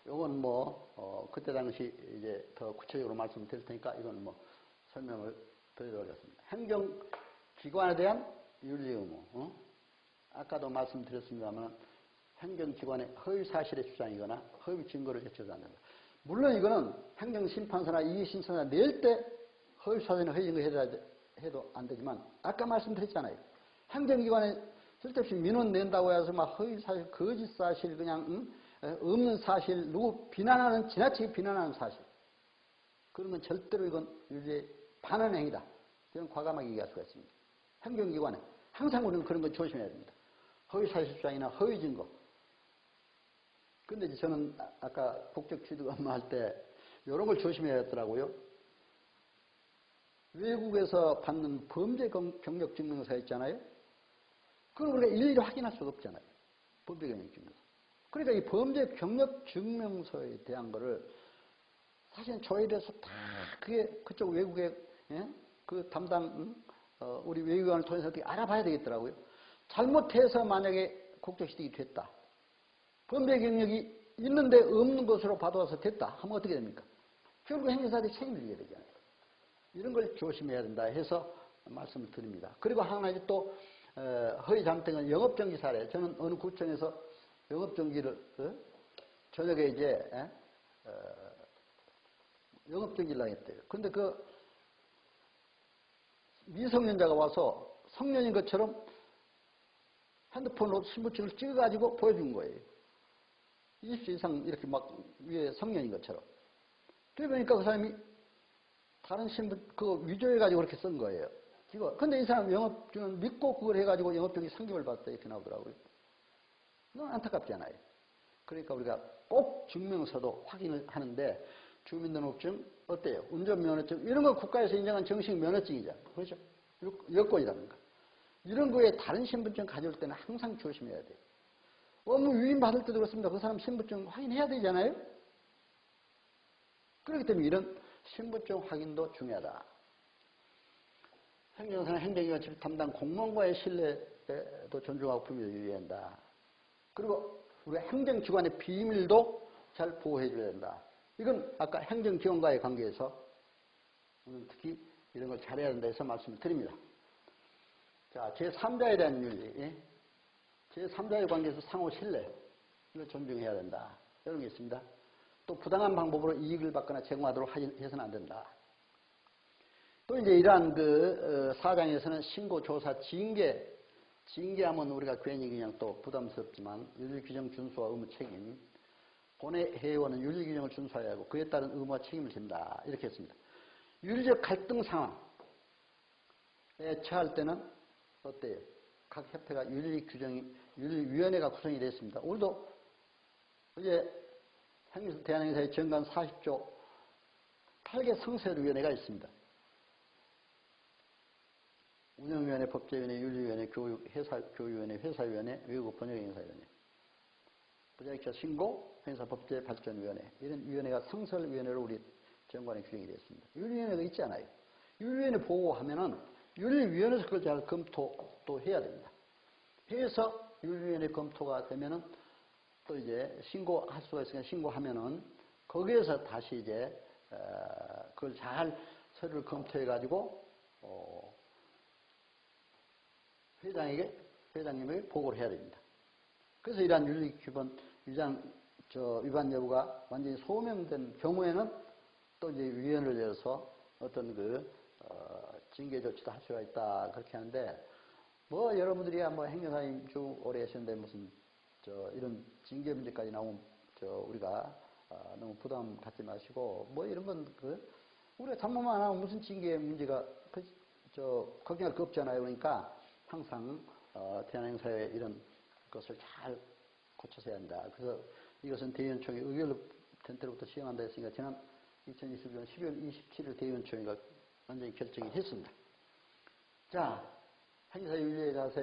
이건 뭐 그때 당시 이제 더 구체적으로 말씀드릴 테니까 이건 뭐 설명을 드리도록 하겠습니다. 행정기관에 대한 윤리 의무. 아까도 말씀드렸습니다만 행정기관의 허위 사실의 주장이거나 허위 증거를 제출해서 안 된다. 물론 이거는 행정심판서나 이의신청서나 낼 때 허위 사실이나 허위 증거 해도 안 되지만 아까 말씀드렸잖아요. 행정기관에 쓸데없이 민원 낸다고 해서 막 허위 사실, 거짓 사실, 그냥 없는 사실, 누구 비난하는 지나치게 비난하는 사실 그런 건 절대로 이건 윤리에 반하는 행위다. 이런 과감하게 얘기할 수가 있습니다. 행정기관에 항상 우리는 그런 거 조심해야 됩니다. 허위 사실 주장이나 허위 증거. 근데 저는 아까 국적취득 업무할 때 이런 걸 조심해야 했더라고요. 외국에서 받는 범죄 경력 증명서 있잖아요. 그걸 우리가 일일이 확인할 수가 없잖아요. 범죄 경력 증명서. 그러니까 이 범죄 경력 증명서에 대한 거를 사실은 조회돼서 다 그게 그쪽 외국의 그 담당 우리 외교관을 통해서 어떻게 알아봐야 되겠더라고요. 잘못해서 만약에 국적취득이 됐다. 범죄 경력이 있는데 없는 것으로 받아와서 됐다 하면 어떻게 됩니까? 결국 행정사들이 책임을 지게 되잖아요. 이런 걸 조심해야 된다 해서 말씀을 드립니다. 그리고 한 가지 또 허위 잘못된 영업정지 사례. 저는 어느 구청에서 영업정지를 저녁에 이제 영업정지를 하겠대요. 근데 그 미성년자가 와서 성년인 것처럼 핸드폰으로 신분증을 찍어가지고 보여준 거예요. 20세 이상 이렇게 막 위에 성년인 것처럼. 그러니까 그 사람이 다른 신분, 그거 위조해가지고 그렇게 쓴 거예요. 이거. 근데 이 사람 영업증은 믿고 그걸 해가지고 영업증이 3개월 받았다 이렇게 나오더라고요. 너무 안타깝잖아요. 그러니까 우리가 꼭 증명서도 확인을 하는데 주민등록증 어때요? 운전면허증 이런 거 국가에서 인정한 정식 면허증이잖아요. 그렇죠? 여권이라든가. 이런 거에 다른 신분증 가져올 때는 항상 조심해야 돼요. 업무 위임 받을 때도 그렇습니다. 그 사람 신분증 확인해야 되잖아요. 그렇기 때문에 이런 신분증 확인도 중요하다. 행정사나 행정기관 집 담당 공무원과의 신뢰도 존중하고 품위를 유지한다. 그리고 우리 행정기관의 비밀도 잘 보호해줘야 된다. 이건 아까 행정기관과의 관계에서 특히 이런 걸 잘해야 된다 해서 말씀을 드립니다. 자, 제3자에 대한 윤리. 제3자의 관계에서 상호 신뢰. 이걸 존중해야 된다. 이런 게 있습니다. 또 부당한 방법으로 이익을 받거나 제공하도록 해서는 안 된다. 또 이제 이러한 그 사장에서는 신고, 조사, 징계 징계하면 우리가 괜히 그냥 또 부담스럽지만 윤리규정 준수와 의무 책임, 본회 회원은 윤리규정을 준수해야 하고 그에 따른 의무와 책임을 진다. 이렇게 했습니다. 윤리적 갈등 상황에 처할 때는 어때요? 각 협회가 윤리위원회가 구성이 되어 있습니다. 우리도 이제 대한행사의 정관 40조 8개 성설위원회가 있습니다. 운영위원회, 법제위원회, 윤리위원회, 교육위원회, 회사위원회, 외국어 번역행사위원회, 부자격자 신고, 행사법제발전위원회 이런 위원회가 성설위원회로 우리 정관에 규정이 되어 있습니다. 윤리위원회가 있지 않아요. 윤리위원회 보고하면은 윤리위원회에서 그걸 잘 검토도 해야 됩니다. 해서 윤리위원회 검토가 되면은 또 이제 신고할 수가 있으니까 신고하면은 거기에서 다시 이제 그걸 잘 서류를 검토해가지고 회장님에게 보고를 해야 됩니다. 그래서 이러한 윤리규범 위반 여부가 완전히 소명된 경우에는 또 이제 위원회를 열어서 어떤 징계 조치도 할 수가 있다 그렇게 하는데 뭐 여러분들이 뭐 행정사님 쭉 오래 하셨는데 무슨 이런 징계 문제까지 나오면 우리가 너무 부담 갖지 마시고 뭐 이런 건 우리가 잘못만 안 하면 무슨 징계 문제가 걱정할 거 없잖아요. 그러니까 항상 대한행사의 이런 것을 잘 고쳐서 해야 한다. 그래서 이것은 대의원총회 의결로 된 때로부터 시행한다 했으니까 지난 2021년 12월 27일 대의원총회가 완전히 결정이 했습니다. 자, 행사 윤리에 가서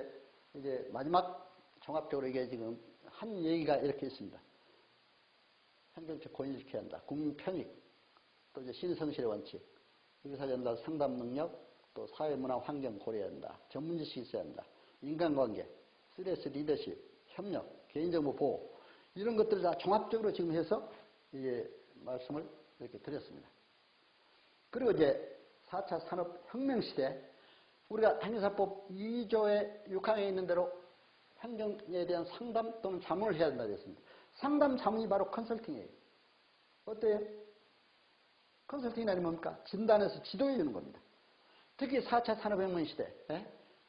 이제 마지막 종합적으로 이게 지금 한 얘기가 이렇게 있습니다. 행정적 권위를 지켜야 한다. 국민 편익, 또 이제 신성실의 원칙, 의사전달 상담 능력, 또 사회문화 환경 고려해야 한다. 전문지식이 있어야 한다. 인간관계, 스트레스 리더십, 협력, 개인정보 보호 이런 것들을 다 종합적으로 지금 해서 이제 말씀을 이렇게 드렸습니다. 그리고 이제 4차 산업혁명 시대 우리가 행정사법 2조의 6항에 있는 대로 행정에 대한 상담 또는 자문을 해야 된다 그랬습니다. 상담 자문이 바로 컨설팅이에요. 어때요? 컨설팅이라니 뭡니까? 진단해서 지도해 주는 겁니다. 특히 4차 산업혁명 시대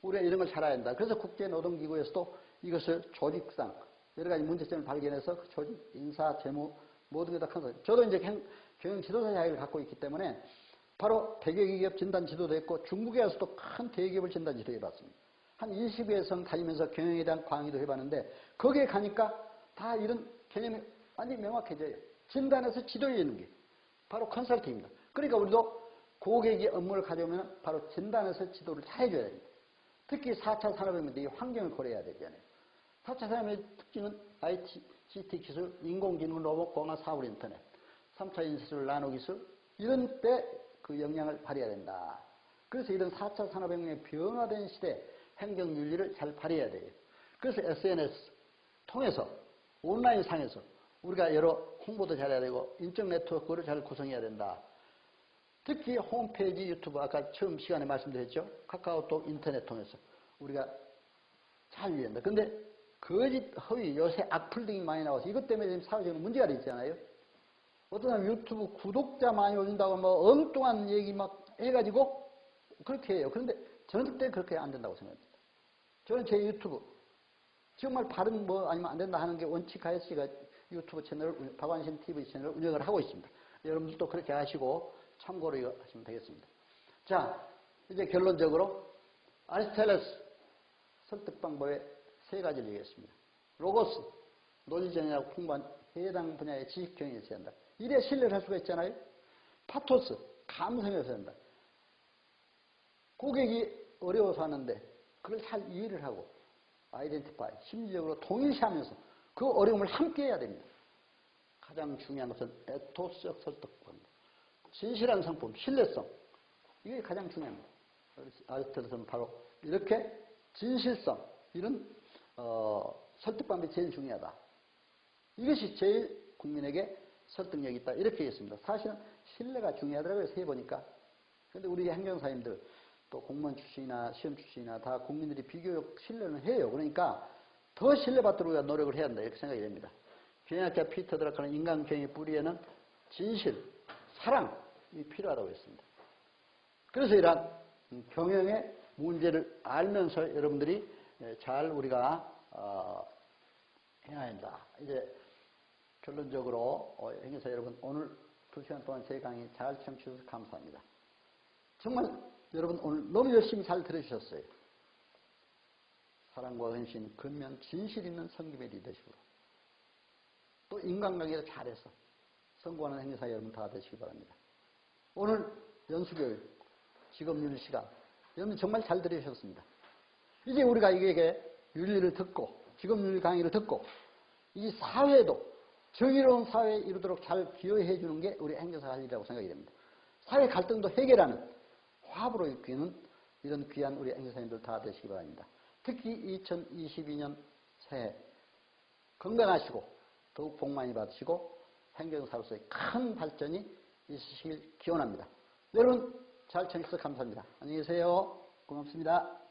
우리가 이런 걸 잘 알아야 한다. 그래서 국제노동기구에서도 이것을 조직상 여러 가지 문제점을 발견해서 그 조직, 인사, 재무 모든 게 다 컨설팅. 저도 이제 경영 지도사 자격을 갖고 있기 때문에 바로 대기업 진단 지도도 했고 중국에 와서도 큰 대기업을 진단 지도해 봤습니다. 한 20여 성 다니면서 경영에 대한 강의도 해봤는데 거기에 가니까 다 이런 개념이 완전히 명확해져요. 진단해서 지도해 주는 게 바로 컨설팅입니다. 그러니까 우리도 고객이 업무를 가져오면 바로 진단해서 지도를 잘 해줘야 됩니다. 특히 4차 산업혁명도 이 환경을 고려해야 되잖아요. 4차 산업의 특징은 IT, GT 기술, 인공지능, 로봇, 공학, 사물, 인터넷, 3차 인수술, 나노기술 이런 때 그 역량을 발휘해야 된다. 그래서 이런 4차 산업혁명의 변화된 시대 행정윤리를 잘 발휘해야 돼요. 그래서 SNS 통해서 온라인 상에서 우리가 여러 홍보도 잘해야 되고 인적 네트워크를 잘 구성해야 된다. 특히 홈페이지, 유튜브 아까 처음 시간에 말씀드렸죠. 카카오톡, 인터넷 통해서 우리가 잘 유지해야 된다. 그런데 거짓, 허위, 요새 악플 등이 많이 나와서 이것 때문에 지금 사회적으로 문제가 되어 있잖아요. 어떤 사람 유튜브 구독자 많이 올린다고 뭐 엉뚱한 얘기 막 해가지고 그렇게 해요. 그런데 저는 절대 그렇게 안 된다고 생각합니다. 저는 제 유튜브 정말 바른 뭐 아니면 안 된다 하는 게 원칙하에 제가 유튜브 채널을 박완신 TV 채널을 운영을 하고 있습니다. 여러분들도 그렇게 하시고 참고로 하시면 되겠습니다. 자, 이제 결론적으로 아리스토텔레스 설득 방법의 세 가지를 얘기했습니다. 로고스, 논리전이라고 풍부한 해당 분야의 지식 경영이 있어야 한다. 이래야 신뢰를 할 수가 있잖아요. 파토스, 감성이 있어야 한다. 고객이 어려워서 하는데 그걸 잘 이해를 하고 아이덴티파이, 심리적으로 동일시하면서 그 어려움을 함께 해야 됩니다. 가장 중요한 것은 에토스적 설득입니다. 진실한 상품, 신뢰성. 이게 가장 중요합니다. 아리스토텔레스는 바로 이렇게 진실성, 이런 설득 방법이 제일 중요하다. 이것이 제일 국민에게 설득력이 있다. 이렇게 했습니다. 사실은 신뢰가 중요하더라고요. 해보니까. 그런데 우리 행정사님들 또 공무원 출신이나 시험 출신이나 다 국민들이 비교적 신뢰는 해요. 그러니까 더 신뢰받도록 우리가 노력을 해야 한다. 이렇게 생각이 됩니다. 경영학자 피터 드라커는 인간경영의 뿌리에는 진실, 사랑이 필요하다고 했습니다. 그래서 이러한 경영의 문제를 알면서 여러분들이 잘 우리가 해야 한다. 이제 결론적으로 행사 여러분 오늘 2시간 동안 제 강의 잘 청취해 주셔서 감사합니다. 정말 여러분 오늘 너무 열심히 잘 들으셨어요. 사랑과 헌신, 근면, 진실 있는 성김의 리더십으로 또 인간관계를 잘해서 성공하는 행사 여러분 다 되시기 바랍니다. 오늘 연수교육, 직업윤리 시간 여러분 정말 잘 들으셨습니다. 이제 우리가 이게 윤리를 듣고 직업윤리 강의를 듣고 이 사회도 정의로운 사회에 이루도록 잘 기여해 주는 게 우리 행정사 할 일이라고 생각이 됩니다. 사회 갈등도 해결하는 화합으로 이끄는 이런 귀한 우리 행정사님들 다 되시기 바랍니다. 특히 2022년 새해 건강하시고 더욱 복 많이 받으시고 행정사로서의 큰 발전이 있으시길 기원합니다. 여러분 잘 청해주셔서 감사합니다. 안녕히 계세요. 고맙습니다.